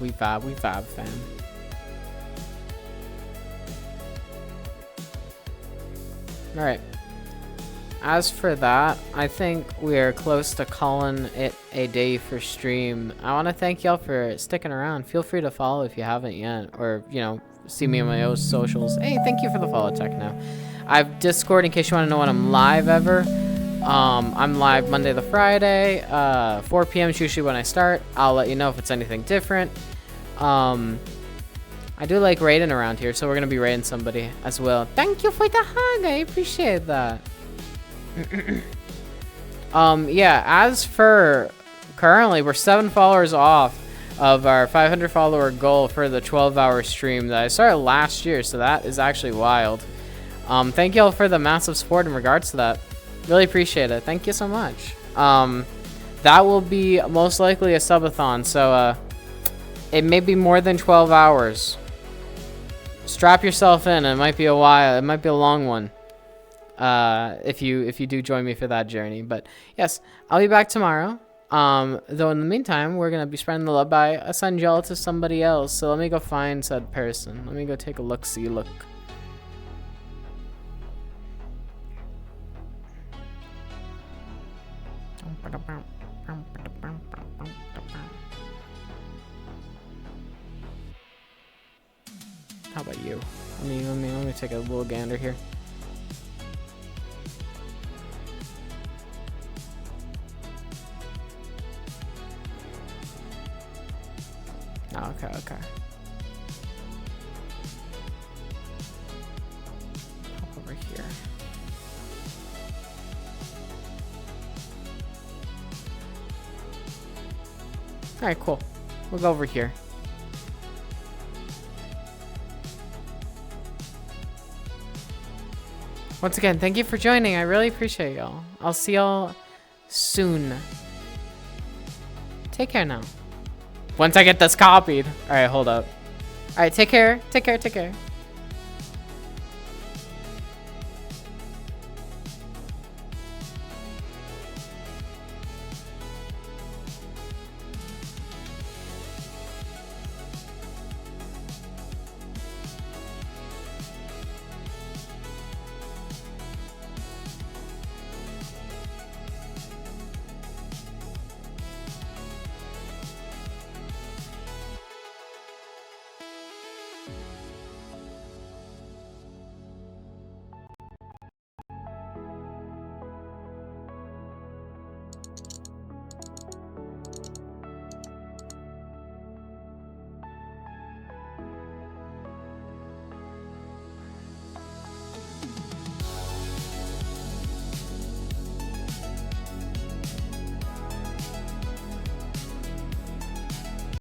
Speaker 1: We vibe, fam. Alright. As for that, I think we are close to calling it a day for stream. I want to thank y'all for sticking around. Feel free to follow if you haven't yet, or, you know, see me on my own socials. Hey, thank you for the follow, Techno. I have Discord in case you want to know when I'm live ever. I'm live Monday to Friday, 4 p.m. is usually when I start. I'll let you know if it's anything different. I do like raiding around here, so we're gonna be raiding somebody as well. Thank you for the hug, I appreciate that. Yeah, as for currently, we're 7 followers off of our 500 follower goal for the 12-hour stream that I started last year, so that is actually wild. Thank y'all for the massive support in regards to that. Really appreciate it. Thank you so much. That will be most likely a subathon, so it may be more than 12 hours. Strap yourself in. It might be a while. It might be a long one. If you do join me for that journey. But yes, I'll be back tomorrow. Though in the meantime, we're gonna be spreading the love by assigning y'all to somebody else. So let me go find said person. Let me go take a look. How about you? Let me take a little gander here. Oh, okay. Pop over here. All right, cool. We'll go over here. Once again, thank you for joining. I really appreciate y'all. I'll see y'all soon. Take care now. Once I get this copied. All right, hold up. All right, take care. Take care.